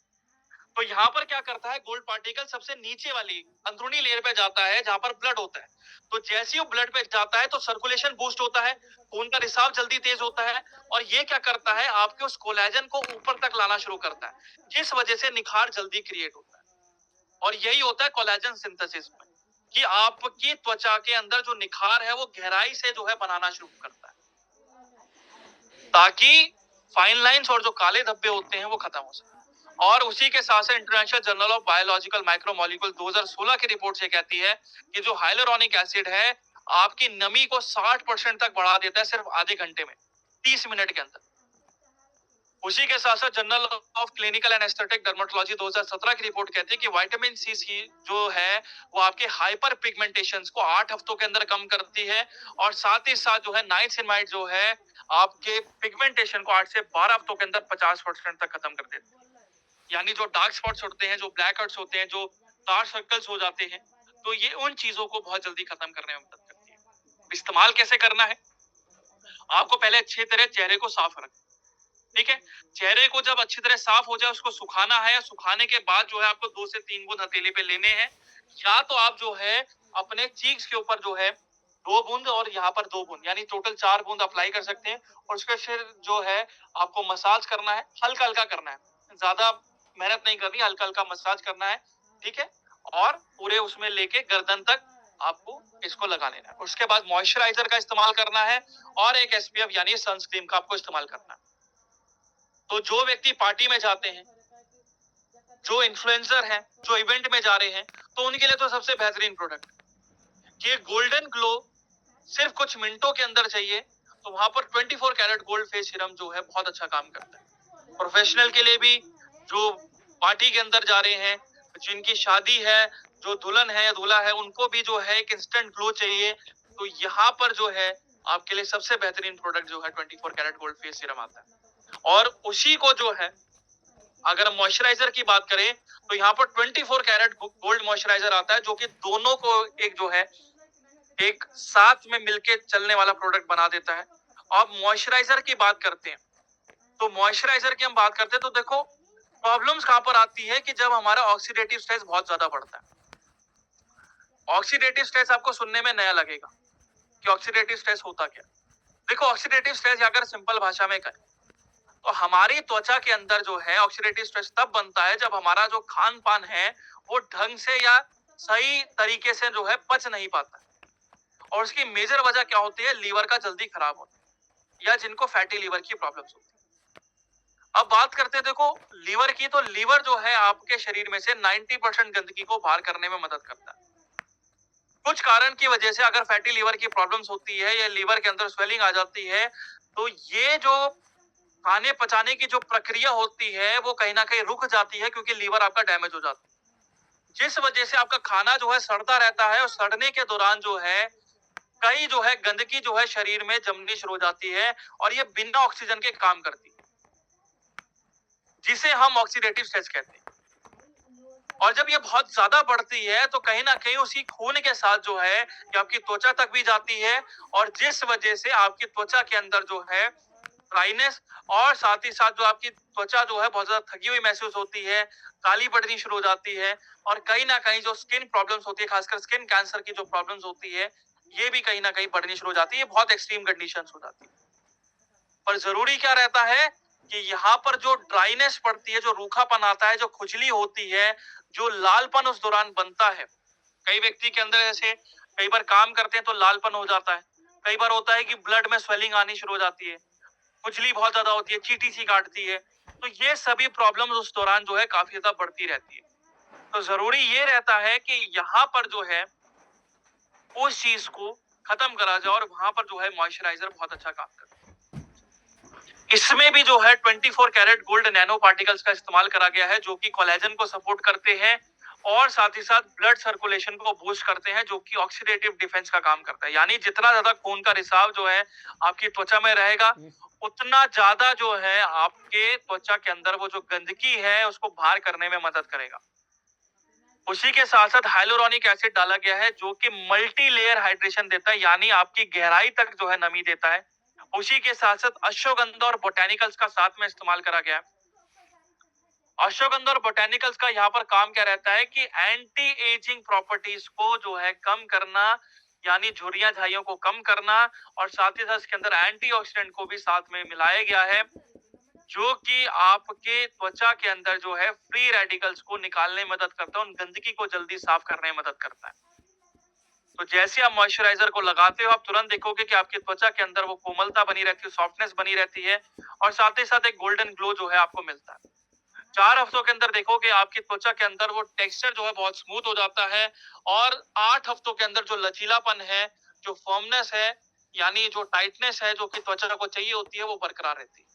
तो यहाँ पर क्या करता है, गोल्ड पार्टिकल सबसे नीचे वाली अंदरूनी लेयर पे जाता है जहां पर ब्लड होता है। तो जैसे ही वो ब्लड पे जाता है तो सर्कुलेशन बूस्ट होता है, खून का रिसाव जल्दी तेज होता है और ये क्या करता है, आपके उस कोलेजन को ऊपर तक लाना शुरू करता है, जिस वजह से निखार जल्दी क्रिएट होता है। और यही होता है कोलेजन सिंथेसिस में, कि आपकी त्वचा के अंदर जो निखार है वो गहराई से जो है बनाना शुरू करता है, ताकि फाइन लाइंस और जो काले धब्बे होते हैं वो खत्म हो सके। और उसी के साथ साथ international journal of biological micromolecule 2016 की रिपोर्ट से कहती है कि जो हाइलुरोनिक एसिड है, आपकी नमी को 60% तक बढ़ा देता है सिर्फ आधे घंटे में, 30 मिनट के अंदर। उसी के साथ साथ journal of clinical and aesthetic dermatology 2017 की रिपोर्ट कहती है कि विटामिन सी जो है वो आपके हाइपर पिगमेंटेशंस को 8 हफ्तों के अंदर कम करती है और साथ ही साथ जो है नाइसिनमाइड जो है आपके पिगमेंटेशन को 8 से 12 हफ्तों के अंदर 50% तक खत्म कर देती है। यानी जो डार्क स्पॉट्स होते हैं, जो ब्लैक हेड्स होते हैं, जो डार्क सर्कल्स हो जाते हैं, तो ये उन चीजों को बहुत जल्दी खत्म करने में मदद करती है। इस्तेमाल कैसे करना है, आपको पहले अच्छी तरह चेहरे को साफ रखना, ठीक है। चेहरे को जब अच्छी तरह साफ हो जाए उसको सुखाना है। सुखाने के बाद जो है आपको 2 से 3 बूंद हथेली पे लेने हैं, या तो आप जो है अपने चीक्स के ऊपर जो है 2 बूंद और यहाँ पर 2 बूंद, यानी टोटल 4 बूंद अप्लाई कर सकते हैं। और उसके फिर जो है आपको मसाज करना है, हल्का हल्का करना है, ज्यादा मेहनत नहीं करनी, हल्का हल्का मसाज करना है, ठीक है। और पूरे उसमें लेके गर्दन तक आपको इसको लगा लेना है। उसके बाद मॉइस्चराइजर का इस्तेमाल करना है और एक एसपीएफ यानी सनस्क्रीन का आपको इस्तेमाल करना है। तो जो व्यक्ति पार्टी में जाते हैं, जो इन्फ्लुएंसर हैं, जो इवेंट में जा रहे हैं, तो उनके लिए तो सबसे बेहतरीन प्रोडक्ट ये गोल्डन ग्लो सिर्फ कुछ मिनटों के अंदर चाहिए, तो वहां पर 24 कैरेट गोल्ड फेस सीरम जो है बहुत अच्छा काम करता है। प्रोफेशनल के लिए भी, जो पार्टी के अंदर जा रहे हैं, जिनकी शादी है, जो दुल्हन है या दूल्हा है, उनको भी जो है एक इंस्टेंट ग्लो चाहिए, तो यहाँ पर जो है आपके लिए सबसे बेहतरीन प्रोडक्ट जो है 24 कैरेट गोल्ड फेस सीरम आता है। और उसी को जो है अगर मॉइस्चराइजर की बात करें तो यहाँ पर 24 कैरेट गोल्ड मॉइस्चराइजर आता है, जो कि दोनों को एक जो है एक साथ में मिलके चलने वाला प्रोडक्ट बना देता है। अब मॉइस्चराइजर की बात करते हैं, तो मॉइस्चराइजर की हम बात करते हैं तो देखो प्रॉब्लम्स कहां पर आती है कि जब हमारा ऑक्सीडेटिव स्ट्रेस बहुत ज्यादा बढ़ता है। ऑक्सीडेटिव स्ट्रेस आपको सुनने में नया लगेगा कि ऑक्सीडेटिव स्ट्रेस होता क्या। देखो ऑक्सीडेटिव स्ट्रेस अगर सिंपल भाषा में कहें तो हमारी त्वचा के अंदर जो है ऑक्सीडेटिव स्ट्रेस तब बनता है जब हमारा जो खान पान है वो ढंग से या सही तरीके से जो है पच नहीं पाता है। और उसकी मेजर वजह क्या होती है, लीवर का जल्दी खराब होना या जिनको फैटी लीवर की प्रॉब्लम्स होती है। अब बात करते हैं देखो लीवर की, तो लीवर जो है आपके शरीर में से 90% गंदगी को बाहर करने में मदद करता है। कुछ कारण की वजह से अगर फैटी लीवर की प्रॉब्लम्स होती है या लीवर के अंदर स्वेलिंग आ जाती है, तो ये जो खाने पचाने की जो प्रक्रिया होती है वो कहीं ना कहीं रुक जाती है, क्योंकि लीवर आपका डैमेज हो जाता है, जिस वजह से आपका खाना जो है सड़ता रहता है और सड़ने के दौरान जो है कई जो है गंदगी जो है शरीर में जमनी शुरू हो जाती है और ये बिना ऑक्सीजन के काम करती है, जिसे हम ऑक्सीडेटिव स्ट्रेस कहते हैं। और जब ये बहुत ज्यादा बढ़ती है तो कहीं ना कहीं उसी खून के साथ जो है कि आपकी त्वचा तक भी जाती है, और जिस वजह से आपकी त्वचा के अंदर जो है ड्राइनेस और साथ ही साथ जो आपकी त्वचा जो है बहुत ज्यादा थकी हुई महसूस होती है, काली पड़नी शुरू हो जाती है, और कहीं ना कहीं जो स्किन प्रॉब्लम्स होती है, खासकर स्किन कैंसर की जो प्रॉब्लम्स होती है, ये भी कहीं ना कहीं बढ़नी शुरू हो जाती है। बहुत एक्सट्रीम कंडीशंस हो जाती है। पर जरूरी क्या रहता है कि यहाँ पर जो ड्राइनेस पड़ती है, जो रूखापन आता है, जो खुजली होती है, जो लालपन उस दौरान बनता है, कई व्यक्ति के अंदर ऐसे कई बार काम करते हैं तो लालपन हो जाता है, कई बार होता है कि ब्लड में स्वेलिंग आनी शुरू हो जाती है, खुजली बहुत ज्यादा होती है, चींटी सी काटती है, तो ये सभी प्रॉब्लम्स उस दौरान जो है काफी ज्यादा बढ़ती रहती है। तो जरूरी ये रहता है कि यहाँ पर जो है उस चीज को खत्म करा जाए, और वहां पर जो है मॉइस्चराइजर बहुत अच्छा काम करता है। इसमें भी जो है 24 कैरेट गोल्ड नैनो पार्टिकल्स का इस्तेमाल करा गया है, जो कि कोलेजन को सपोर्ट करते हैं और साथ ही साथ ब्लड सर्कुलेशन को बूस्ट करते हैं, जो कि ऑक्सीडेटिव डिफेंस का काम करता है। यानी जितना ज्यादा खून का रिसाव जो है आपकी त्वचा में रहेगा, उतना ज्यादा जो है आपके त्वचा के अंदर वो जो गंदगी है उसको बाहर करने में मदद करेगा। उसी के साथ साथ हाइलोरोनिक एसिड डाला गया है, जो कि मल्टी लेयर हाइड्रेशन देता है, यानी आपकी गहराई तक जो है नमी देता है। उसी के साथ साथ अश्वगंधा और बोटेनिकल्स का साथ में इस्तेमाल करा गया है। अश्वगंधा और बोटेनिकल्स का यहाँ पर काम क्या रहता है कि एंटी एजिंग प्रॉपर्टीज को जो है कम करना, यानी झुर्रियां झाइयों को कम करना, और साथ ही साथ इसके अंदर एंटीऑक्सीडेंट को भी साथ में मिलाया गया है, जो कि आपके त्वचा के अंदर जो है फ्री रेडिकल्स को निकालने में मदद करता है, उन गंदगी को जल्दी साफ करने में मदद करता है। तो जैसे आप मॉइस्चराइजर को लगाते हो, आप तुरंत देखोगे कि आपकी त्वचा के अंदर वो कोमलता बनी रहती है, सॉफ्टनेस बनी रहती है, और साथ ही साथ एक गोल्डन ग्लो जो है आपको मिलता है। 4 हफ्तों के अंदर देखोगे आपकी त्वचा के अंदर वो टेक्सचर जो है बहुत स्मूथ हो जाता है, और 8 हफ्तों के अंदर जो लचीलापन है, जो फर्मनेस है, यानी जो टाइटनेस है जो कि त्वचा को चाहिए होती है, वो बरकरार रहती है।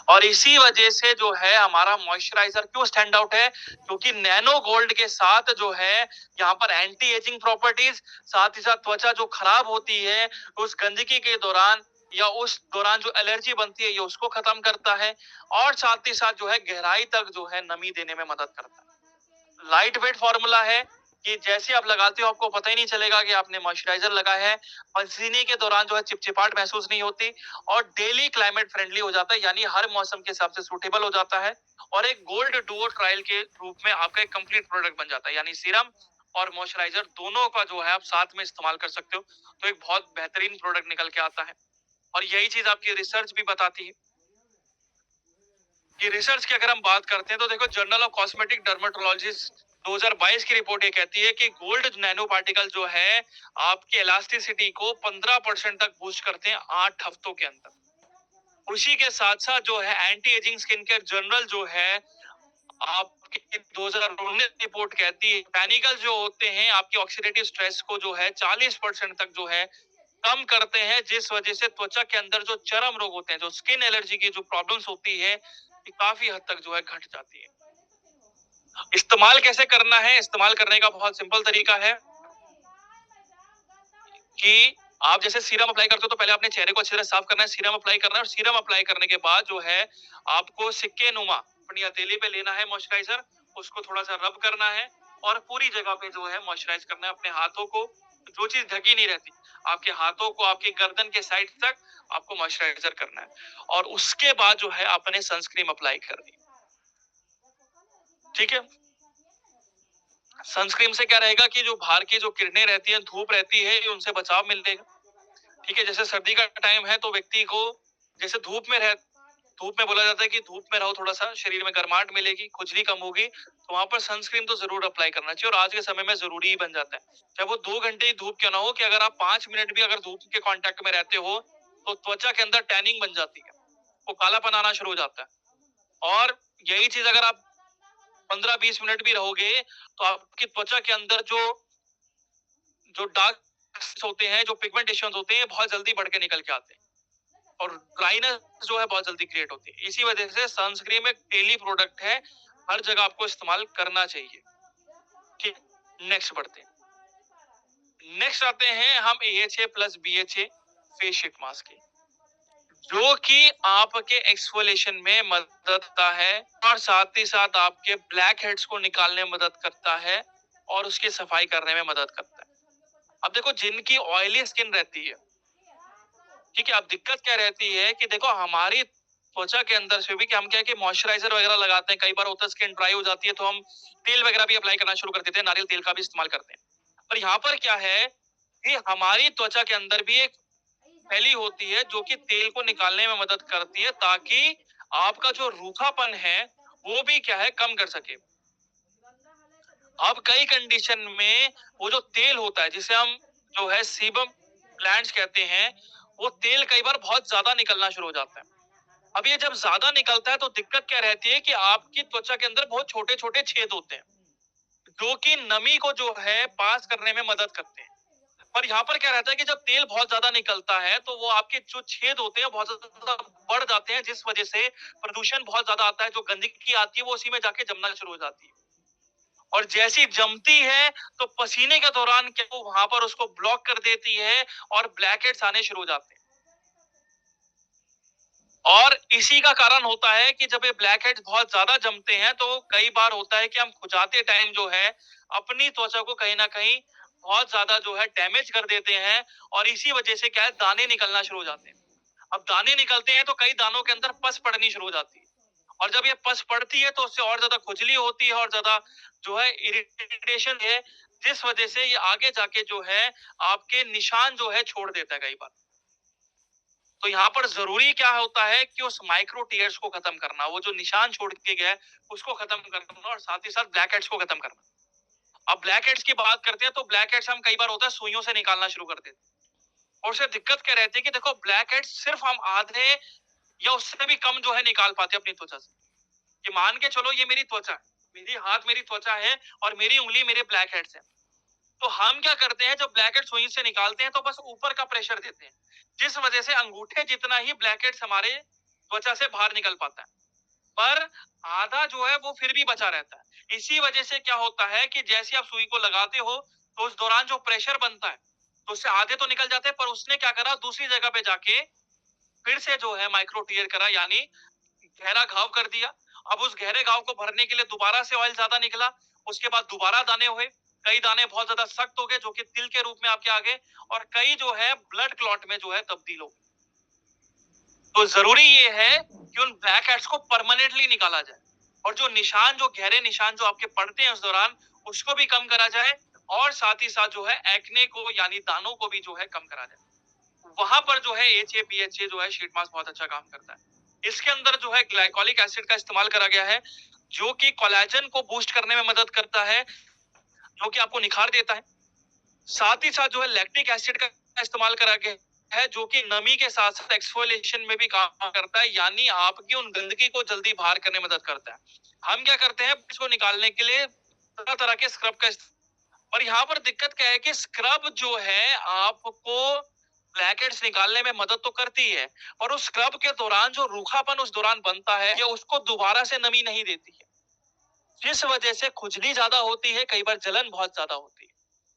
और इसी वजह से जो है हमारा मॉइस्चराइजर क्यों स्टैंड आउट है, क्योंकि नैनो गोल्ड के साथ जो है यहाँ पर एंटी एजिंग प्रॉपर्टीज, साथ ही साथ त्वचा जो खराब होती है उस गंदगी के दौरान या उस दौरान जो एलर्जी बनती है ये उसको खत्म करता है, और साथ ही साथ जो है गहराई तक जो है नमी देने में मदद करता है। लाइट वेट फॉर्मूला है कि जैसे आप लगाते हो आपको पता ही नहीं चलेगा कि आपने मॉइस्चराइजर लगाया है, पसीने के दौरान जो है चिपचिपाहट महसूस नहीं होती, और डेली क्लाइमेट फ्रेंडली हो जाता है, यानी हर मौसम के हिसाब से सूटेबल हो जाता है, और एक गोल्ड डुओ ट्रायल के रूप में आपका एक कंप्लीट प्रोडक्ट बन जाता है, यानी सीरम और मॉइस्चराइजर दोनों का जो है आप साथ में इस्तेमाल कर सकते हो, तो एक बहुत बेहतरीन प्रोडक्ट निकल के आता है। और यही चीज आपकी रिसर्च भी बताती है कि रिसर्च की अगर हम बात करते हैं तो देखो जर्नल ऑफ कॉस्मेटिक डर्मेटोलॉजिस्ट 2022 की रिपोर्ट ये कहती है कि गोल्ड नैनो पार्टिकल जो है आपकी इलास्टिसिटी को 15% तक बूस्ट करते हैं 8 हफ्तों के अंदर। उसी के साथ साथ जो है anti ageing skin care journal जो है आपकी 2019 रिपोर्ट कहती है बोटैनिकल जो होते हैं आपकी ऑक्सीडेटिव स्ट्रेस को जो है 40% तक जो है कम करते हैं, जिस वजह से त्वचा के अंदर जो चर्म रोग होते हैं, जो स्किन एलर्जी की जो प्रॉब्लम्स होती है, ये काफी हद तक जो है घट जाती है। इस्तेमाल कैसे करना है? इस्तेमाल करने का बहुत सिंपल तरीका है कि आप जैसे सीरम अप्लाई करते हो तो पहले अपने चेहरे को अच्छी तरह साफ करना है, सीरम अप्लाई करना है और सीरम अप्लाई करने के बाद जो है आपको सिक्के नुमा अपनी हथेली पे लेना है मॉइस्चराइजर, उसको थोड़ा सा रब करना है और पूरी जगह पे जो है मॉइस्चराइज करना है अपने हाथों को, जो चीज ढकी नहीं रहती, आपके हाथों को आपकी गर्दन के साइड तक आपको मॉइस्चराइजर करना है और उसके बाद जो है आपने सनस्क्रीन अप्लाई करनी। ठीक है? सनस्क्रीन से क्या रहेगा कि जो बाहर की जो किरणें रहती हैं, धूप रहती है, उनसे बचाव मिलेगा। ठीक है, जैसे सर्दी का टाइम है तो व्यक्ति को जैसे धूप में बोला जाता है कि धूप में रहो, थोड़ा सा शरीर में गर्माहट मिलेगी, खुजली कम होगी, तो वहां पर सनस्क्रीन तो जरूर अप्लाई करना चाहिए और आज के समय में जरूरी ही बन जाता है। चाहे वो 2 घंटे ही धूप क्यों ना हो, कि अगर आप 5 मिनट भी अगर धूप के कांटेक्ट में रहते हो तो त्वचा के अंदर टैनिंग बन जाती है, वो कालापन आना शुरू हो जाता है। और यही चीज अगर आप 15-20 मिनट भी रहोगे तो आपकी त्वचा के अंदर जो जो डार्क होते हैं, जो पिगमेंटेशन होते हैं, बहुत जल्दी बढ़ के निकल के आते हैं और ड्राइनेस जो है बहुत जल्दी क्रिएट होती है। इसी वजह से सनस्क्रीन एक डेली प्रोडक्ट है, हर जगह आपको इस्तेमाल करना चाहिए। ठीक, नेक्स्ट बढ़ते हैं। नेक्स्ट आते हैं हम AHA plus BHA face sheet mask की, जो कि आपके एक्सफोलिएशन में मदद करता है और साथ ही साथ आपके ब्लैक हेड्स को निकालने में मदद करता है और उसकी सफाई करने में मदद करता है। अब देखो, जिनकी ऑयली स्किन रहती है, ठीक है, अब दिक्कत क्या रहती है कि देखो हमारी त्वचा के अंदर से भी कि हम क्या है कि मॉइस्चराइजर वगैरह लगाते हैं, कई बार होता है स्किन ड्राई हो जाती है तो हम तेल वगैरह भी अप्लाई करना शुरू कर देते हैं, नारियल तेल का भी इस्तेमाल करते हैं। पर यहाँ पर क्या है कि हमारी त्वचा के अंदर भी एक थैली होती है जो कि तेल को निकालने में मदद करती है, ताकि आपका जो रूखापन है वो भी क्या है कम कर सके। अब कई कंडीशन में वो जो तेल होता है, जिसे हम जो है सीबम ग्लैंड्स कहते हैं, वो तेल कई बार बहुत ज्यादा निकलना शुरू हो जाता है। अब ये जब ज्यादा निकलता है तो दिक्कत क्या रहती है कि आपकी त्वचा के अंदर बहुत छोटे छोटे छेद होते हैं, जो कि नमी को जो है पास करने में मदद करते हैं। पर यहाँ पर क्या रहता है कि जब तेल बहुत ज्यादा निकलता है तो वो आपके जो छेद होते हैं बहुत ज्यादा बढ़ जाते हैं, जिस वजह से प्रदूषण बहुत ज्यादा आता है, जो गंदगी आती है वो उसी में जाके जमना शुरू हो जाती है और जैसी जमती है तो पसीने के दौरान क्या वो वहां पर उसको ब्लॉक कर देती है और ब्लैकहेड्स आने शुरू हो जाते हैं। और इसी का कारण होता है कि जब ये ब्लैक हेड्स बहुत ज्यादा जमते हैं तो कई बार होता है कि हम खुजाते टाइम जो है अपनी त्वचा को कहीं ना कहीं बहुत ज्यादा जो है डैमेज कर देते हैं और इसी वजह से क्या है दाने निकलना शुरू हो जाते हैं। अब दाने निकलते हैं तो कई दानों के अंदर पस पड़नी शुरू हो जाती है और जब ये पस पड़ती है तो उससे और ज्यादा खुजली होती है और ज्यादा जो है इरिटेशन है, जिस वजह से ये आगे जाके जो है आपके निशान जो है छोड़ देता है कई बार। तो यहाँ पर जरूरी क्या होता है कि उस माइक्रो टीयर्स को खत्म करना, वो जो निशान छोड़ के गया है उसको खत्म करना और साथ ही साथ ब्लैक हेड्स को खत्म करना। अब ब्लैक हेड्स की बात करते हैं तो ब्लैक हेड्स हम कई बार होता है सुइयों से निकालना शुरू कर देते हैं और उससे दिक्कत क्या रहती है कि देखो ब्लैक हेड्स सिर्फ हम आधे या उससे भी कम जो है निकाल पाते हैं अपनी त्वचा से। कि मान के चलो ये मेरी त्वचा है, मेरी हाथ मेरी त्वचा है और मेरी उंगली मेरे ब्लैक हेड्स है, तो हम क्या करते हैं जब ब्लैक हेड सुई से निकालते हैं तो बस ऊपर का प्रेशर देते हैं, जिस वजह से अंगूठे जितना ही ब्लैक हेड्स हमारे त्वचा से बाहर निकल पाता है, पर आधा जो है वो फिर भी बचा रहता है। इसी वजह से क्या होता है कि जैसे आप सुई को लगाते हो तो उस दौरान जो प्रेशर बनता है तो उससे आधे तो निकल जाते हैं, पर उसने क्या करा दूसरी जगह पे जाके फिर से जो है माइक्रो टीयर करा, यानी गहरा घाव कर दिया। अब उस गहरे घाव को भरने के लिए दोबारा से ऑयल ज्यादा निकला, उसके बाद दोबारा दाने हुए, कई दाने बहुत ज्यादा सख्त हो गए जो कि तिल के रूप में आपके आ गए और कई जो है ब्लड क्लॉट में जो है तब्दील हो। तो जरूरी ये है कि उन ब्लैक हेड्स को परमानेंटली निकाला जाए और जो निशान, जो गहरे निशान जो आपके पड़ते हैं उस दौरान, उसको भी कम करा जाए और साथ ही साथ जो है एक्ने को यानी दानों को भी जो है कम करा जाए। वहां पर जो है AHA BHA जो है शीट मास्क बहुत अच्छा काम करता है। इसके अंदर जो है ग्लाइकोलिक एसिड का इस्तेमाल करा गया है, जो कि कोलेजन को बूस्ट करने में मदद करता है, जो कि आपको निखार देता है। साथ ही साथ जो है लैक्टिक एसिड का इस्तेमाल करा गया है जो कि नमी के साथ साथ एक्सफोलिएशन में भी काम करता है, यानी आपकी उन गंदगी को जल्दी बाहर करने में मदद करता है। हम क्या करते हैं इसको निकालने के लिए तरह तरह के स्क्रब का और यहाँ पर दिक्कत क्या है कि स्क्रब जो है आपको ब्लैकहेड्स निकालने में मदद तो करती है, और उस स्क्रब के दौरान जो रूखापन उस दौरान बनता है ये उसको दोबारा से नमी नहीं देती है, जिस वजह से खुजली ज्यादा होती है, कई बार जलन बहुत ज्यादा होती है।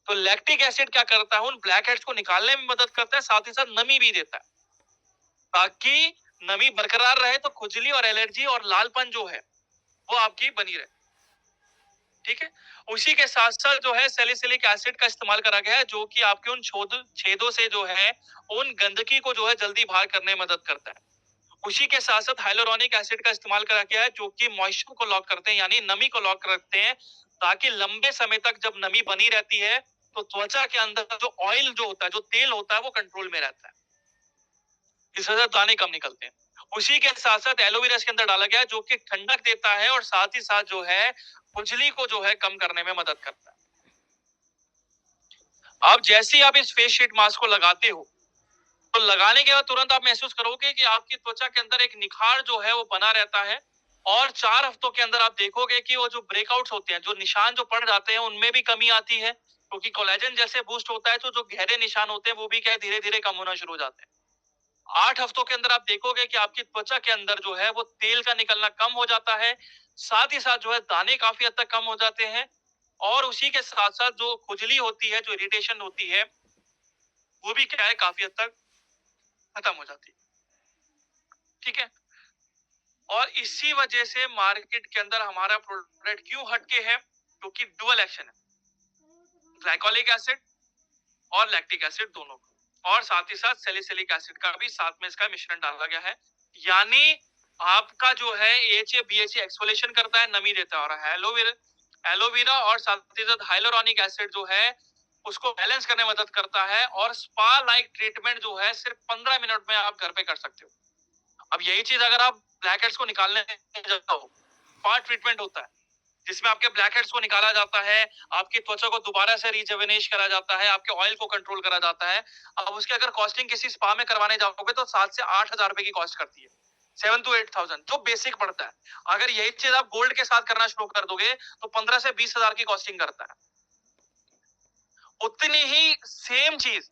तो लैक्टिक एसिड क्या करता है, उन ब्लैकहेड्स को निकालने में मदद करता है, साथ ही साथ नमी भी देता है, ताकि नमी बरकरार रहे तो खुजली और एलर्जी और लालपन जो है वो आपकी बनी रहे। ठीक है, उसी के साथ साथ जो है सैलिसिलिक एसिड का इस्तेमाल करा गया है, जो कि आपके उन छेदों से जो है उन गंदगी को जो है जल्दी बाहर करने में मदद करता है। उसी के साथ साथ हाइलोरोनिक एसिड का इस्तेमाल करा गया है, जो कि मॉइस्चर को लॉक करते हैं, यानी नमी को लॉक रखते हैं, ताकि लंबे समय तक जब नमी बनी रहती है तो त्वचा के अंदर जो ऑयल जो होता है, जो तेल होता है, वो कंट्रोल में रहता है, इस वजह से दाने कम निकलते हैं। उसी के साथ साथ एलोवेरा इसके अंदर डाला गया है, जो कि ठंडक देता है और साथ ही साथ जो है खुजली को जो है कम करने में मदद करता है। अब जैसे ही आप इस फेस शीट मास्क को लगाते हो, तो लगाने के बाद तुरंत आप महसूस करोगे कि आपकी त्वचा के अंदर एक निखार जो है वो बना रहता है, और 4 हफ्तों के अंदर आप देखोगे कि वो जो ब्रेकआउट्स होते हैं, जो निशान जो पड़ जाते हैं, उनमें भी कमी आती है, क्योंकि कोलेजन जैसे बूस्ट होता है तो जो गहरे निशान होते हैं वो भी क्या है धीरे-धीरे कम होना शुरू हो जाते हैं। 8 हफ्तों के अंदर आप देखोगे कि आपकी त्वचा के अंदर जो है वो तेल का निकलना कम हो जाता है, साथ ही साथ जो है दाने काफी हद तक कम हो जाते हैं, और उसी के साथ साथ जो खुजली होती है, जो इरिटेशन होती है, वो भी क्या है काफी हद तक खत्म हो जाती है। ठीक है, और इसी वजह से मार्केट के अंदर हमारा प्रोडक्ट क्यों हटके है, क्योंकि डुअल एक्शन है, ग्लाइकोलिक एसिड और लैक्टिक एसिड दोनों को, और साथ ही साथ सैलिसिलिक एसिड का भी साथ में इसका मिश्रण डाला गया है, यानी आपका जो है AHA BHA एक्सफोलिएशन करता है, नमी देता है, और एलोवेरा और साथ ही साथ हाइलोरोनिक एसिड जो है उसको बैलेंस करने में मदद करता है, और स्पा लाइक ट्रीटमेंट जो है सिर्फ 15 मिनट में आप घर पे कर सकते हो। अब यही चीज अगर आप ब्लैक हेड्स को निकालने जाओ, स्पा ट्रीटमेंट होता है जिसमें आपके ब्लैक हेड्स को निकाला जाता है, आपकी त्वचा को दोबारा से रिजुवेनेश करा जाता है, आपके ऑयल को कंट्रोल करा जाता है। अब उसके अगर कॉस्टिंग किसी स्पा में करवाने जाओगे तो 7 से 8 हजार रुपए की कॉस्ट करती है, 7 to 8,000 जो बेसिक पड़ता है। अगर यही चीज आप गोल्ड के साथ करना शुरू कर दोगे तो 15 से 20 हजार की कॉस्टिंग करता है। उतनी ही सेम चीज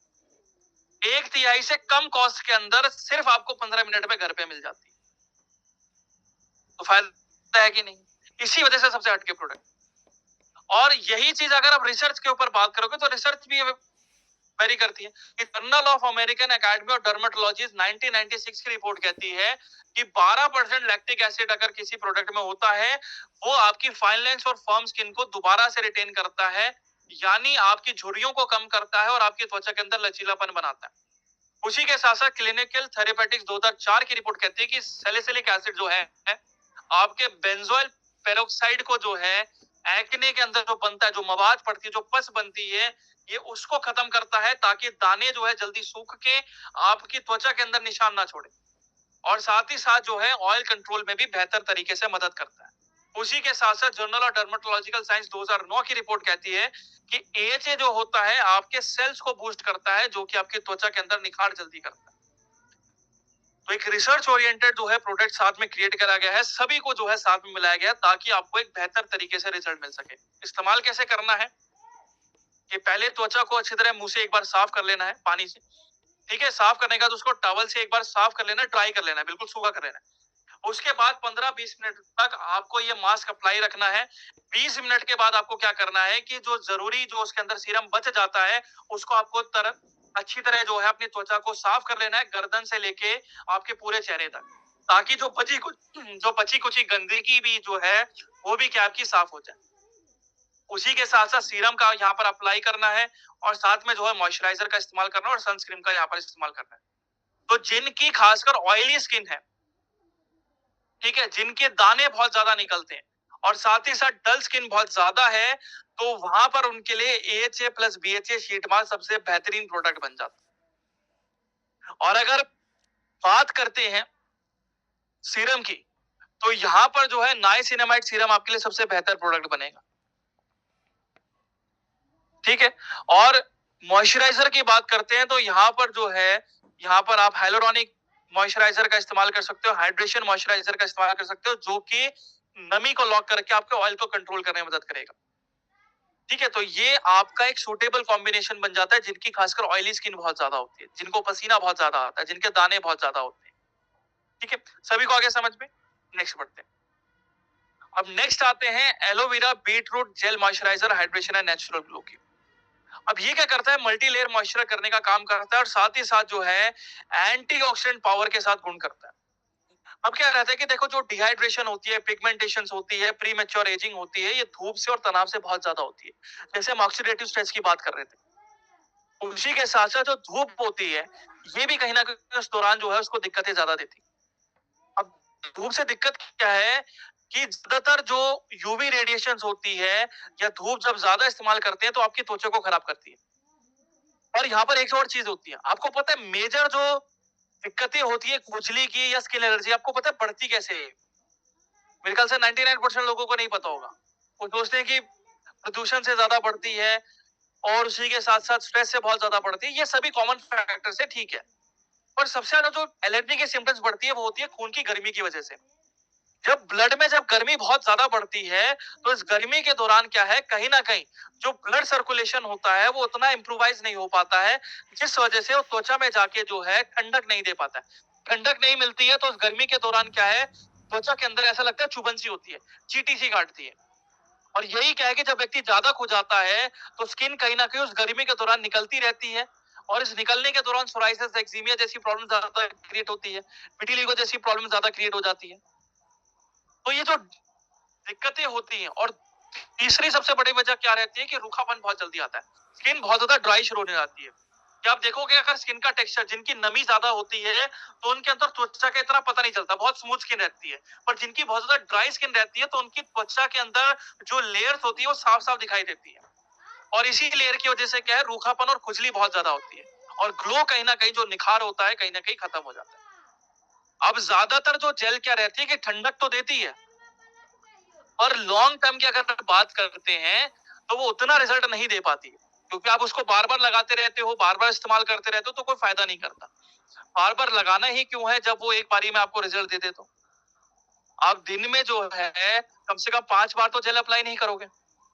1/3 से कम कॉस्ट के अंदर सिर्फ आपको 15 मिनट में घर पे मिल जाती है, तो फायदा है कि नहीं? इसी वजह से सबसे हटके प्रोडक्ट। और यही चीज अगर आप रिसर्च के ऊपर बात करोगे तो रिसर्च भी वेरी करती है कि journal of American academy of dermatology 1996 की रिपोर्ट कहती है कि 12% लैक्टिक एसिड अगर किसी प्रोडक्ट में होता है, वो आपकी फाइन लाइंस और फर्म स्किन को दोबारा से रिटेन करता है, यानी आपकी झुर्रियों को कम करता है और आपकी त्वचा के अंदर लचीलापन बनाता है। उसी के साथ साथ क्लिनिकल थेरेपेटिक्स 2004 की रिपोर्ट कहती है कि सैलिसिलिक एसिड जो है आपके बेंजोइल पेरोक्साइड को जो है एक्ने के अंदर जो बनता है, जो मवाद पड़ती है, जो पस बनती है, ये उसको खत्म करता है, ताकि दाने जो है जल्दी सूख के आपकी त्वचा के अंदर निशान ना छोड़े, और साथ ही साथ जो है ऑयल कंट्रोल में भी बेहतर तरीके से मदद करता है। उसी के साथ साथ जर्नल ऑफ डर्मेटोलॉजिकल साइंस 2009 की रिपोर्ट कहती है कि AHA जो होता है आपके सेल्स को बूस्ट करता है, जो कि आपकी त्वचा के अंदर निखार जल्दी करता है। तो एक रिसर्च ओरिएंटेड जो है प्रोडक्ट साथ में क्रिएट करा गया है, सभी को जो है साथ में मिलाया गया ताकि आपको एक बेहतर तरीके से रिजल्ट मिल सके। इस्तेमाल कैसे करना है कि पहले त्वचा को अच्छी तरह मुंह से एक बार साफ कर लेना है पानी से। ठीक है, साफ करने के बाद उसको टॉवल से एक बार साफ कर लेना, ड्राई कर लेना है, बिल्कुल सूखा कर लेना है। उसके बाद 15-20 मिनट तक आपको ये मास्क अप्लाई रखना है। 20 मिनट के बाद आपको क्या करना है कि जो जरूरी जो उसके अंदर सीरम बच जाता है उसको आपको अच्छी तरह जो है अपनी त्वचा को साफ कर लेना है, गर्दन से लेके आपके पूरे चेहरे तक, ताकि जो बची कुची गंदगी भी जो है वो भी क्या आपकी साफ हो जाए। उसी के साथ साथ सीरम का यहाँ पर अप्लाई करना है, और साथ में जो है मॉइस्चराइजर का इस्तेमाल करना है, और सनस्क्रीन का यहाँ पर इस्तेमाल करना है। तो जिनकी खासकर ऑयली स्किन है, ठीक है, जिनके दाने बहुत ज्यादा निकलते हैं और साथ ही साथ डल स्किन बहुत ज्यादा है, तो वहां पर उनके लिए AHA plus BHA sheet mask सबसे बेहतरीन प्रोडक्ट बन जाता है। और अगर बात करते हैं सीरम की, तो यहाँ पर जो है नाइसिनामाइड सीरम आपके लिए सबसे बेहतर प्रोडक्ट बनेगा। ठीक है, और मॉइस्चराइजर की बात करते हैं तो यहाँ पर जो है यहाँ पर आप हाइलुरोनिक मॉइस्चराइजर का इस्तेमाल कर सकते हो, हाइड्रेशन मॉइस्चराइजर का इस्तेमाल कर सकते हो, जो कि नमी को लॉक करके आपके ऑयल को कंट्रोल करने में मदद करेगा। ठीक है, तो ये आपका एक सूटेबल कॉम्बिनेशन बन जाता है जिनकी खासकर ऑयली स्किन बहुत ज्यादा होती है, जिनको पसीना बहुत ज्यादा आता है, जिनके दाने बहुत ज्यादा होते हैं। ठीक है, सभी को आगे समझ में? नेक्स्ट बढ़ते हैं। अब नेक्स्ट आते हैं aloe vera beetroot gel moisturiser hydration and natural glow की। अब ये क्या करता है, मल्टी लेयर मॉइस्चर करने का काम करता है और साथ ही साथ जो है एंटीऑक्सीडेंट पावर के साथ गुण करता है। अब क्या रहता है कि देखो, जो डिहाइड्रेशन होती है, पिगमेंटेशन होती है, प्री मैच्योर एजिंग होती है, ये धूप से और तनाव से बहुत ज्यादा होती है। जैसे हम ऑक्सीडेटिव स्ट्रेस की बात कर रहे थे, उसी के साथ साथ जो धूप होती है, ये भी कहीं ना कहीं उस दौरान जो है उसको दिक्कतें ज्यादा देती है। अब धूप से दिक्कत क्या है कि ज्यादातर जो यूवी रेडिएशंस होती है या धूप जब ज्यादा इस्तेमाल करते हैं तो आपकी त्वचा को खराब करती है। और यहाँ पर एक और चीज होती है, आपको पता है मेजर जो दिक्कतें होती है खुजली की या स्किन एलर्जी, आपको पता है बढ़ती कैसे है? मेरे ख्याल से 99% लोगों को नहीं पता होगा। वो सोचते हैं कि प्रदूषण से ज्यादा बढ़ती है और उसी के साथ साथ स्ट्रेस से बहुत ज्यादा बढ़ती है। ये सभी कॉमन फैक्टर्स है, ठीक है। पर सबसे ज्यादा जो एलर्जी के सिम्टम्स बढ़ती है वो होती है खून की गर्मी की वजह से। जब ब्लड में जब गर्मी बहुत ज्यादा बढ़ती है तो इस गर्मी के दौरान क्या है, कहीं ना कहीं जो ब्लड सर्कुलेशन होता है वो उतना इम्प्रोवाइज नहीं हो पाता है, जिस वजह से वो त्वचा में जाके जो है ठंडक नहीं दे पाता है। ठंडक नहीं मिलती है तो उस गर्मी के दौरान क्या है, त्वचा के अंदर ऐसा लगता है चुभन सी होती है, चींटी सी काटती है। और यही क्या है कि जब व्यक्ति ज्यादा खो जाता है तो स्किन कहीं ना कहीं उस गर्मी के दौरान निकलती रहती है और इस निकलने के दौरान सोराइसिस, एक्जीमिया जैसी प्रॉब्लम ज्यादा क्रिएट होती है, विटिलिगो जैसी प्रॉब्लम ज्यादा क्रिएट हो जाती है। तो ये जो दिक्कतें होती हैं, और तीसरी सबसे बड़ी वजह क्या रहती है कि रूखापन बहुत जल्दी आता है, स्किन बहुत ज्यादा ड्राई शुरू होने जाती है। क्या आप देखोगे अगर स्किन का टेक्सचर, जिनकी नमी ज्यादा होती है तो उनके अंदर त्वचा का इतना पता नहीं चलता, बहुत स्मूथ स्किन रहती है। पर जिनकी बहुत ज्यादा ड्राई स्किन रहती है तो उनकी त्वचा के अंदर जो लेयर्स होती है वो साफ साफ दिखाई देती है। और इसी लेयर की वजह से क्या है, रूखापन और खुजली बहुत ज्यादा होती है और ग्लो कहीं ना कहीं जो निखार होता है कहीं ना कहीं खत्म हो जाता है। अब ज्यादातर जो जेल क्या रहती है कि ठंडक तो देती है, और लॉन्ग टर्म की अगर बात करते हैं तो वो उतना रिजल्ट नहीं दे पाती, क्योंकि आप उसको बार बार लगाते रहते हो, बार बार इस्तेमाल करते रहते हो तो कोई फायदा नहीं करता। बार बार लगाना ही क्यों है जब वो एक बारी में आपको रिजल्ट दे दे? तो आप दिन में जो है कम से कम 5 बार तो जेल अप्लाई नहीं करोगे।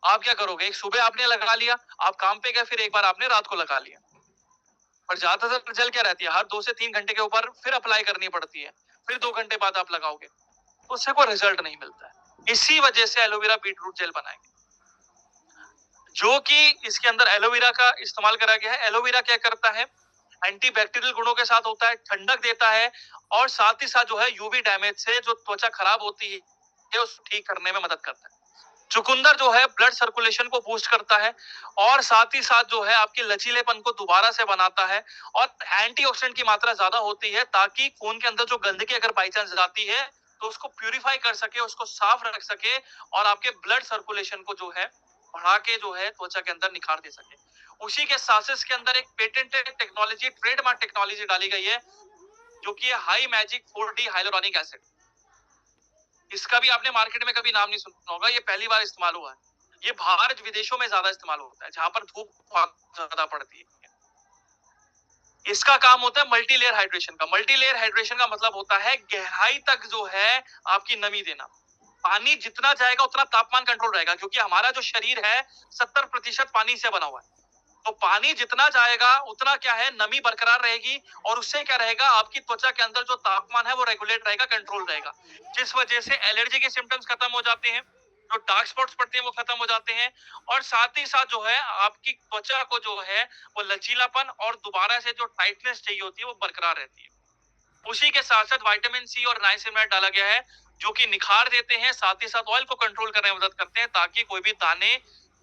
आप क्या करोगे, एक सुबह आपने लगा लिया, आप काम पे गए, फिर एक बार आपने रात को लगा लिया। और ज्यादातर जेल क्या रहती है, हर 2 से 3 घंटे के ऊपर फिर अप्लाई करनी पड़ती है, फिर 2 घंटे बाद आप लगाओगे, तो उससे कोई रिजल्ट नहीं मिलता है। इसी वजह से एलोवेरा बीटरूट जेल बनाएंगे, जो कि इसके अंदर एलोवेरा का इस्तेमाल करा गया है। एलोवेरा क्या करता है, एंटीबैक्टीरियल गुणों के साथ होता है, ठंडक देता है और साथ ही साथ जो है यूवी डैमेज से जो त्वचा खराब होती है उसको ठीक करने में मदद करता है। चुकंदर जो है ब्लड सर्कुलेशन को बूस्ट करता है और साथ ही साथ जो है आपके लचीलेपन को दोबारा से बनाता है। और एंटीऑक्सीडेंट की मात्रा ज्यादा होती है ताकि खून के अंदर जो गंदगी अगर बाई चांस जाती है तो उसको प्यूरिफाई कर सके, उसको साफ रख सके और आपके ब्लड सर्कुलेशन को जो है बढ़ा के जो है त्वचा के अंदर निखार दे सके। उसी के साथ इसके अंदर एक पेटेंटेड टेक्नोलॉजी, ट्रेडमार्क टेक्नोलॉजी डाली गई है, जो कि high magic 4D hyaluronic acid. इसका भी आपने मार्केट में कभी नाम नहीं सुना होगा, ये पहली बार इस्तेमाल हुआ है। ये बाहर विदेशों में ज्यादा इस्तेमाल होता है जहां पर धूप ज्यादा पड़ती है। इसका काम होता है मल्टी लेयर हाइड्रेशन का। मल्टी लेयर हाइड्रेशन का मतलब होता है गहराई तक जो है आपकी नमी देना। पानी जितना जाएगा उतना तापमान कंट्रोल रहेगा, क्योंकि हमारा जो शरीर है 70% पानी से बना हुआ है। तो पानी जितना जाएगा उतना क्या है, नमी बरकरार रहेगी और उससे क्या रहेगा, आपकी त्वचा के अंदर जो तापमान है वो रेगुलेट रहेगा, कंट्रोल रहेगा, जिस वजह से एलर्जी के सिम्टम्स खत्म हो जाते हैं, जो डार्क स्पॉट्स पड़ते हैं वो खत्म हो जाते हैं और साथ ही साथ जो है आपकी त्वचा को जो है वो लचीलापन और दोबारा से जो टाइटनेस चाहिए होती है वो बरकरार रहती है। उसी के साथ साथ विटामिन सी और नाइसिनमेट डाला गया है, जो कि निखार देते हैं, साथ ही साथ ऑयल को कंट्रोल करने में मदद करते हैं ताकि कोई भी दाने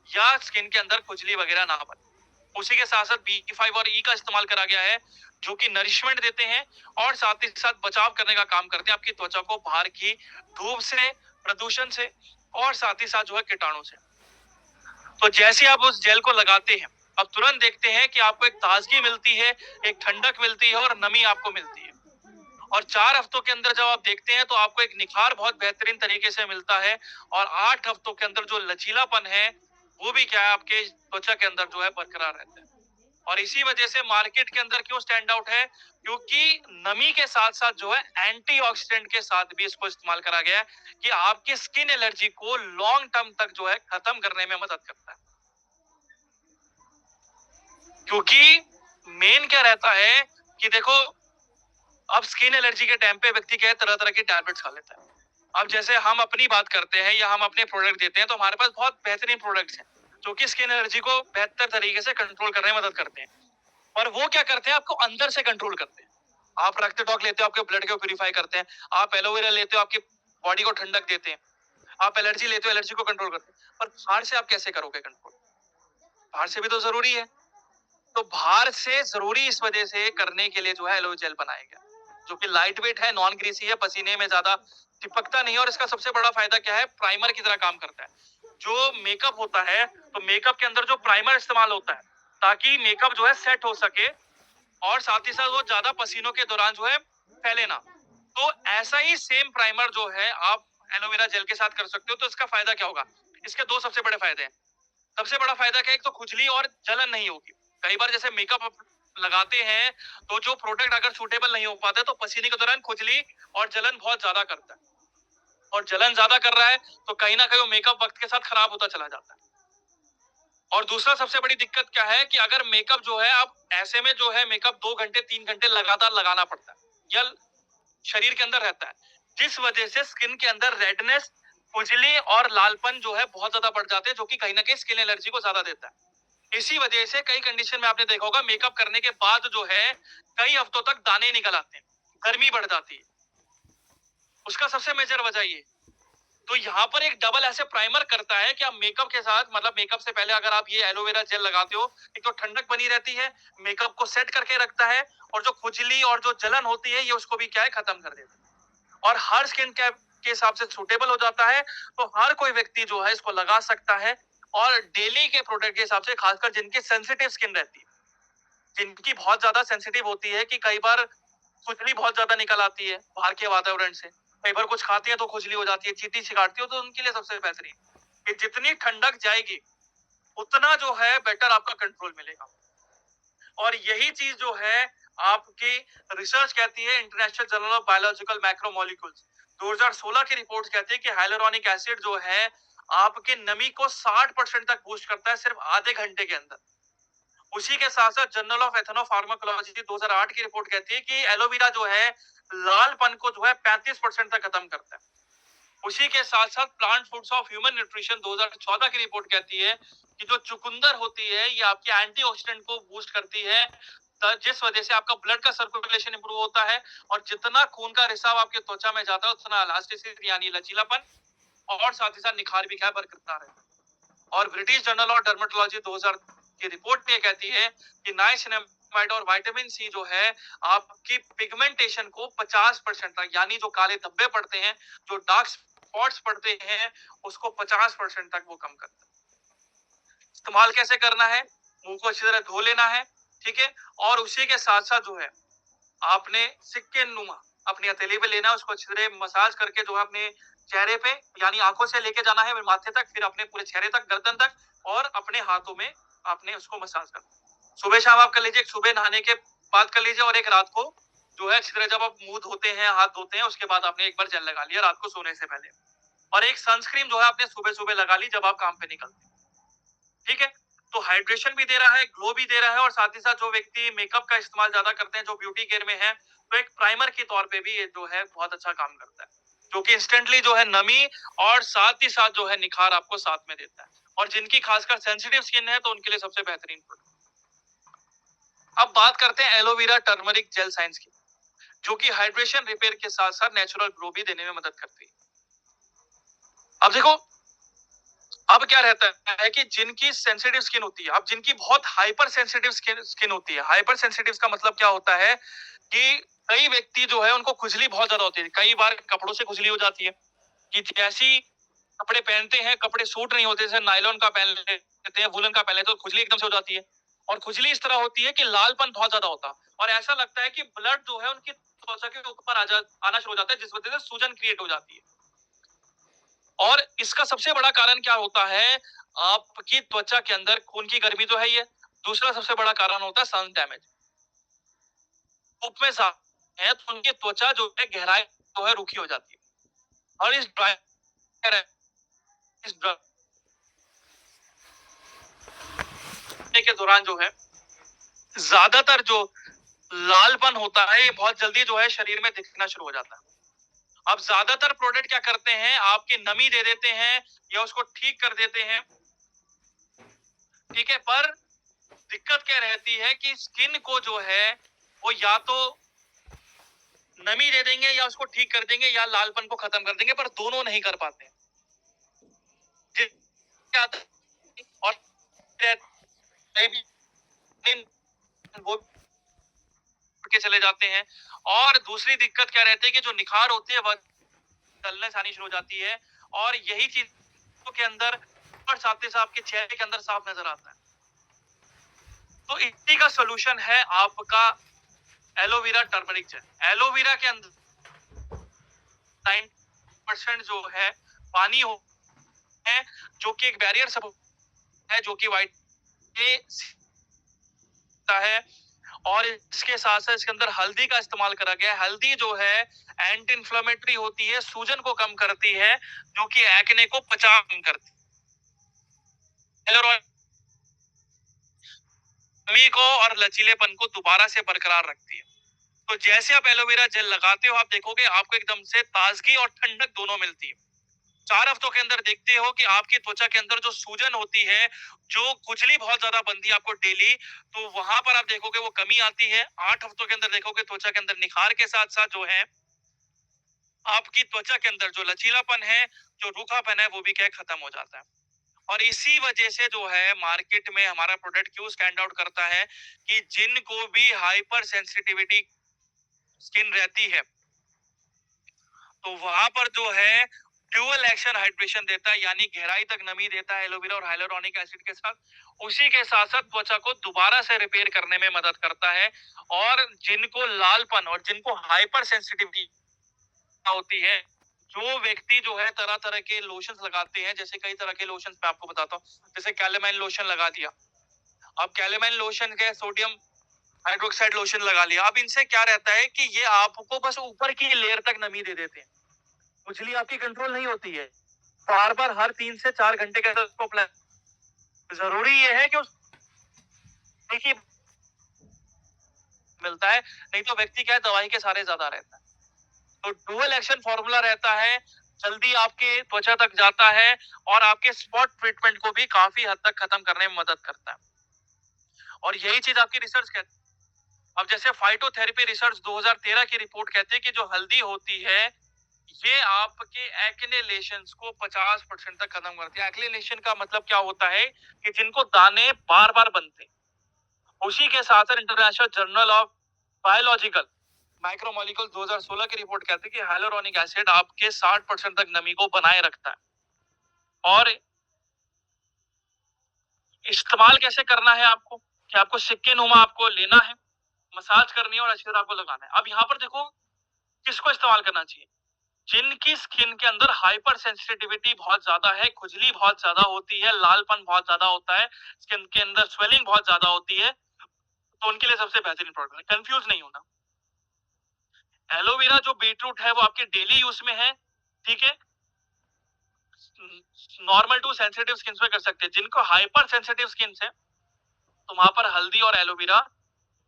या स्किन के अंदर खुजली वगैरह ना बने। उसी के साथ साथ B5 और E का इस्तेमाल करा गया है, जो कि नरिशमेंट देते हैं और साथ ही साथ बचाव करने का काम करते हैं आपकी त्वचा को बाहर की धूप से, प्रदूषण से और साथ ही साथ जो है कीटाणु से। तो जैसे आप उस जेल को लगाते हैं, अब तुरंत देखते हैं कि आपको एक ताजगी मिलती है, एक ठंडक मिलती है और नमी आपको मिलती है। और 4 हफ्तों के अंदर जब आप देखते हैं तो आपको एक निखार बहुत बेहतरीन तरीके से मिलता है और 8 हफ्तों के अंदर जो लचीलापन है वो भी क्या है आपके त्वचा के अंदर जो है बरकरार रहता है। और इसी वजह से मार्केट के अंदर क्यों स्टैंड आउट है, क्योंकि नमी के साथ साथ जो है एंटीऑक्सीडेंट के साथ भी इसको इस्तेमाल करा गया है कि आपकी स्किन एलर्जी को लॉन्ग टर्म तक जो है खत्म करने में मदद करता है। क्योंकि मेन क्या रहता है कि देखो, अब स्किन एलर्जी के टाइम पे व्यक्ति क्या है, तरह तरह की टैबलेट्स खा लेता है। अब जैसे हम अपनी बात करते हैं या हम अपने प्रोडक्ट देते हैं, तो हमारे पास बहुत बेहतरीन प्रोडक्ट्स हैं जो कि स्किन एलर्जी को बेहतर तरीके से कंट्रोल करने में मदद करते हैं। और वो क्या करते हैं, आपको अंदर से कंट्रोल करते हैं। आप रक्त टॉक लेते हो, आपके ब्लड को प्यूरिफाई करते हैं। आप एलोवेरा लेते हो, आपकी बॉडी को ठंडक देते हैं। आप एलर्जी लेते हो, एलर्जी को कंट्रोल करते हैं। पर बाहर से आप कैसे करोगे कंट्रोल? बाहर से भी तो जरूरी है। तो बाहर से जरूरी इस वजह से करने के लिए जो है एलोवेरा जेल बनाया गया, जो कि लाइट वेट है, नॉन ग्रीसी है, पसीने में ज्यादा चिपकता नहीं है। और इसका सबसे बड़ा फायदा क्या है, प्राइमर की तरह काम करता है। जो मेकअप होता है, तो मेकअप के अंदर जो प्राइमर इस्तेमाल होता है ताकि मेकअप जो है सेट हो सके और साथ ही साथ वो ज्यादा पसीनों के दौरान जो है फैले ना। तो ऐसा ही सेम प्राइमर जो है आप एलोवेरा जेल के साथ कर सकते हो। तो इसका फायदा क्या होगा, इसके दो सबसे बड़े फायदे हैं। सबसे बड़ा फायदा क्या है, एक तो खुजली और जलन नहीं होगी। कई बार जैसे मेकअप आप लगाते हैं तो जो प्रोडक्ट अगर सूटेबल नहीं हो पाता है तो पसीने के दौरान खुजली और जलन बहुत ज्यादा करता है। और जलन ज्यादा कर रहा है तो कहीं ना कहीं वो मेकअप वक्त के साथ खराब होता चला जाता है। और दूसरा सबसे बड़ी दिक्कत क्या है कि अगर मेकअप जो है, आप ऐसे में जो है मेकअप 2 घंटे 3 घंटे लगातार लगाना पड़ता है या शरीर के अंदर रहता है, जिस वजह से स्किन के अंदर रेडनेस, खुजली और लालपन जो है बहुत ज्यादा बढ़ जाते हैं, जो कि कहीं ना कहीं स्किन एलर्जी को ज्यादा देता है। इसी वजह से कई कंडीशन में आपने देखा होगा, मेकअप करने के बाद जो है कई हफ्तों तक दाने निकल आते हैं, गर्मी बढ़ जाती है। उसका सबसे मेजर वजह ये। तो यहाँ पर एक डबल ऐसे प्राइमर करता है कि आप मेकअप के साथ, मतलब मेकअप से पहले अगर आप ये एलोवेरा जेल लगाते हो, एक तो ठंडक बनी रहती है, मेकअप को सेट करके रखता है, और जो खुजली और जो जलन होती है ये उसको भी क्या है, खत्म कर देता है। और हर स्किन के हिसाब से सूटेबल हो जाता है। तो हर कोई व्यक्ति जो है इसको लगा सकता है। और डेली के प्रोडक्ट के हिसाब से, खासकर जिनकी सेंसिटिव स्किन रहती है, जिनकी बहुत ज्यादा सेंसिटिव होती है कि कई बार खुजली बहुत ज्यादा निकल आती है बाहर के वातावरण से, कई बार कुछ खाती है तो खुजली हो जाती है, चींटी चिकाटती हो, तो उनके लिए सबसे बेहतरीन कि जितनी ठंडक जाएगी उतना जो है बेटर आपका कंट्रोल मिलेगा। और यही चीज जो है आपकी रिसर्च कहती है, international journal of biological macromolecules 2016 की रिपोर्ट कहती है कि हाइलुरोनिक एसिड जो है आपके नमी को 60% तक बूस्ट करता है सिर्फ आधे घंटे के अंदर। उसी के साथ साथ जर्नल ऑफ एथनोफार्माकोलॉजी 2008 की रिपोर्ट कहती है कि एलोवेरा जो है लालपन को जो है 35% तक खत्म करता है। उसी के साथ साथ plant foods of human nutrition 2014 की रिपोर्ट कहती है कि जो चुकंदर होती है ये आपके एंटीऑक्सीडेंट को बूस्ट करती है, जिस वजह से आपका ब्लड का सर्कुलेशन इंप्रूव होता है। और जितना खून का रिसाव आपके त्वचा में जाता है उतना इलास्टिसिटी यानी लचीलापन और साथ ही साथ निखार भी क्या बरकरार है। और ब्रिटिश जर्नल ऑफ डर्मेटोलॉजी 2000 की रिपोर्ट ये कहती है कि नाइसिनामाइड और विटामिन सी जो है आपकी पिगमेंटेशन को 50% तक, यानी जो काले धब्बे पड़ते हैं, जो डार्क स्पॉट्स पड़ते हैं, उसको 50% तक वो कम करता है। इस्तेमाल कैसे करना है, मुंह को अच्छी तरह धो लेना है, ठीक है। और उसी के साथ साथ जो है आपने सिक्के नुमा अपनी हथेली पे लेना है, उसको अच्छी तरह मसाज करके जो है अपने चेहरे पे, यानी आंखों से लेके जाना है माथे तक, फिर अपने पूरे चेहरे तक, गर्दन तक, और अपने हाथों में आपने उसको मसाज करना। सुबह शाम आप कर लीजिए, सुबह नहाने के बाद कर लीजिए, और एक रात को जो है अच्छी तरह जब आप मुंह धोते हैं, हाथ धोते हैं, उसके बाद आपने एक बार जेल लगा लिया रात को सोने से पहले। और एक सनस्क्रीन जो है आपने सुबह सुबह लगा ली जब आप काम पे निकलते हैं, ठीक है। तो हाइड्रेशन भी दे रहा है, ग्लो भी दे रहा है, और साथ ही साथ जो व्यक्ति मेकअप का इस्तेमाल ज्यादा करते हैं, जो ब्यूटी केयर में है, तो एक प्राइमर के तौर पे भी ये जो है बहुत अच्छा काम करता है, जो कि इंस्टेंटली जो है नमी और साथ ही साथ जो है निखार आपको साथ में देता है। और जिनकी खासकर सेंसिटिव स्किन है तो उनके लिए सबसे बेहतरीन प्रोडक्ट। अब बात करते हैं एलोवेरा टर्मरिक जेल साइंस की, जो कि हाइड्रेशन रिपेयर के साथ साथ नेचुरल ग्लो भी देने में मदद करती है। अब देखो, अब क्या रहता है कि जिनकी सेंसिटिव स्किन होती है, अब जिनकी बहुत हाइपर सेंसिटिव स्किन होती है, हाइपर सेंसिटिव का मतलब क्या होता है कि कई व्यक्ति जो है उनको खुजली बहुत ज्यादा होती है, कई बार कपड़ों से खुजली हो जाती है कि जैसी कपड़े पहनते हैं, कपड़े सूट नहीं होते, जैसे नायलॉन का पहन लेते हैं, वुलन का पहन लेते हैं, तो खुजली एकदम से हो जाती है। और खुजली इस तरह होती है कि लालपन बहुत ज्यादा होता है, और ऐसा लगता है कि ब्लड जो है उनकी त्वचा के ऊपर आना शुरू हो जाता है, जिस वजह से सूजन क्रिएट हो जाती है। और इसका सबसे बड़ा कारण क्या होता है, आपकी त्वचा के अंदर खून की गर्मी तो है ही है, दूसरा सबसे बड़ा कारण होता है सन डैमेज। धूप में ज्यादा है तो उनकी त्वचा जो है गहराई जो है रुखी हो जाती है और इस के दौरान जो है ज्यादातर जो लालपन होता है ये बहुत जल्दी जो है शरीर में दिखना शुरू हो जाता है। अब ज्यादातर प्रोडक्ट क्या करते हैं, आपकी नमी दे देते हैं या उसको ठीक कर देते हैं, ठीक है। पर दिक्कत क्या रहती है कि स्किन को जो है वो या तो नमी दे देंगे या उसको ठीक कर देंगे या लालपन को खत्म कर देंगे, पर दोनों नहीं कर पाते हैं। और वो के चले जाते हैं। और दूसरी दिक्कत क्या रहती है कि जो निखार होती है वह डलनेस आनी शुरू हो जाती है और यही चीज के अंदर और साथ ही साथ आपके चेहरे के अंदर साफ नजर आता है। तो इसी का सोल्यूशन है आपका एलोवेरा टर्मरिक जेल। एलोवेरा के अंदर 9% जो है पानी हो है जो कि एक बैरियर सब है जो कि व्हाइट है। और इसके साथ साथ इसके अंदर हल्दी का इस्तेमाल करा गया है। हल्दी जो है एंटी इंफ्लेमेटरी होती है, सूजन को कम करती है, जो कि एक्ने को पचा कम करती है, नमी को और लचीलेपन को दोबारा से बरकरार रखती है। तो जैसे आप एलोवेरा जेल लगाते हो आप देखोगे आपको एकदम से ताजगी और ठंडक दोनों मिलती है। 4 हफ्तों के अंदर देखते हो कि आपकी त्वचा के अंदर जो सूजन होती है, जो खुजली बहुत ज्यादा बनती है आपको डेली, तो वहां पर आप देखोगे वो कमी आती है। 8 हफ्तों के अंदर देखोगे त्वचा के अंदर निखार के साथ साथ जो है आपकी त्वचा के अंदर जो लचीलापन है, जो रूखापन है, वो भी क्या खत्म हो जाता है। और इसी वजह से जो है मार्केट में हमारा प्रोडक्ट क्यों स्टैंड आउट करता है कि जिनको भी हाइपर सेंसिटिविटी स्किन रहती है तो वहां पर जो है ड्यूअल एक्शन हाइड्रेशन देता है, यानी गहराई तक नमी देता है एलोवेरा और हाइलुरोनिक एसिड के साथ। उसी के साथ साथ त्वचा को दोबारा से रिपेयर करने में मदद करता है। और जिनको लालपन और जिनको हाइपर सेंसिटिविटी होती है, जो व्यक्ति जो है तरह तरह के लोशंस लगाते हैं, जैसे कई तरह के लोशंस मैं आपको बताता हूँ, जैसे कैलेमाइन लोशन लगा दिया। अब कैलेमाइन लोशन के सोडियम हाइड्रोक्साइड लोशन लगा लिया। अब इनसे क्या रहता है कि ये आपको बस ऊपर की लेयर तक नमी दे देते हैं, खुजली आपकी कंट्रोल नहीं होती है। बार बार हर 3 से 4 घंटे के अंदर उसको अप्लाई, जरूरी ये है कि उस देखिए मिलता है, नहीं तो व्यक्ति क्या है दवाई के सहारे ज्यादा रहता है। तो डुअल एक्शन फॉर्मूला रहता है, जल्दी आपके त्वचा तक जाता है और आपके स्पॉट ट्रीटमेंट को भी काफी हद तक खत्म करने में मदद करता है। और यही चीज आपकी रिसर्च कहती है। अब जैसे फाइटोथेरेपी रिसर्च 2013 की रिपोर्ट कहती है कि जो हल्दी होती है ये आपके एक्ने लेशंस को 50% तक खत्म करती है। एक्ने लेशन का मतलब क्या होता है कि जिनको दाने बार बार बनते हैं। उसी के साथ साथ international journal of biological micromolecule 2016 की रिपोर्ट कहती है कि हाइलुरोनिक एसिड आपके 60% तक नमी को बनाए रखता है। और इस्तेमाल कैसे करना है आपको, कि आपको सिक्के नुमा आपको लेना है, मसाज करनी है और अच्छी तरह आपको लगाना है। अब यहाँ पर देखो किसको इस्तेमाल करना चाहिए, जिनकी स्किन के अंदर हाइपर सेंसिटिविटी बहुत ज्यादा है, खुजली बहुत ज्यादा होती है, लालपन बहुत ज्यादा होता है, स्किन के अंदर स्वेलिंग बहुत ज्यादा होती है, तो उनके लिए सबसे बेहतरीन प्रोडक्ट है। कंफ्यूज नहीं होना। एलोवेरा जो बीटरूट है वो आपके डेली यूज में है, ठीक है। नॉर्मल टू सेंसिटिव स्किन में कर सकते हैं। जिनको हाइपर सेंसिटिव स्किन है तो वहां पर हल्दी और एलोवेरा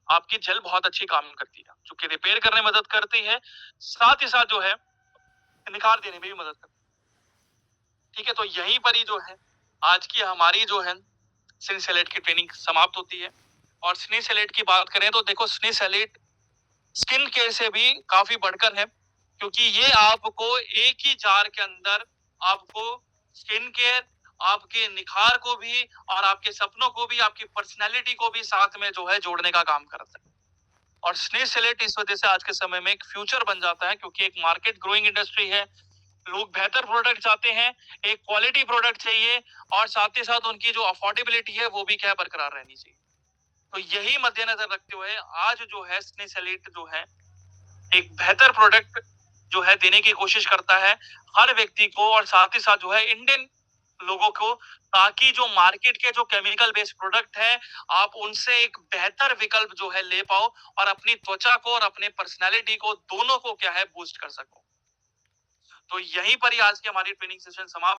आपकी जेल बहुत अच्छी काम करती है, जो कि रिपेयर करने में मदद करती है, साथ ही साथ जो है निखार देने में भी मदद करती है, ठीक है। तो यहीं पर ही जो है आज की हमारी जो है स्निसेलेट की ट्रेनिंग समाप्त होती है। और स्निसेलेट की बात करें तो देखो स्निसेलेट स्किन केयर से भी काफी बढ़कर है, क्योंकि ये आपको एक ही जार के अंदर आपको स्किन केयर, आपके निखार को भी और आपके सपनों को भी, आपकी पर्सनैलिटी को भी साथ में जो है जोड़ने का काम करता है। और स्निसेलेट इस वजह से आज के समय में एक फ्यूचर बन जाता है, क्योंकि एक मार्केट ग्रोइंग इंडस्ट्री है, लोग बेहतर प्रोडक्ट चाहते हैं, एक क्वालिटी प्रोडक्ट चाहिए और साथ ही साथ उनकी जो अफोर्डेबिलिटी है वो भी क्या बरकरार रहनी चाहिए। तो यही मद्देनजर रखते हुए आज जो है स्निसेलेट जो है एक बेहतर प्रोडक्ट जो है देने की कोशिश करता है हर व्यक्ति को, और साथ ही साथ जो है इंडियन लोगों को, ताकि जो मार्केट के जो केमिकल बेस्ड प्रोडक्ट है, आप उनसे एक बेहतर विकल्प जो है ले पाओ और अपनी त्वचा को और अपने पर्सनैलिटी को दोनों को क्या है बूस्ट कर सको। तो यहीं पर ही आज की हमारी ट्रेनिंग सेशन समाप्त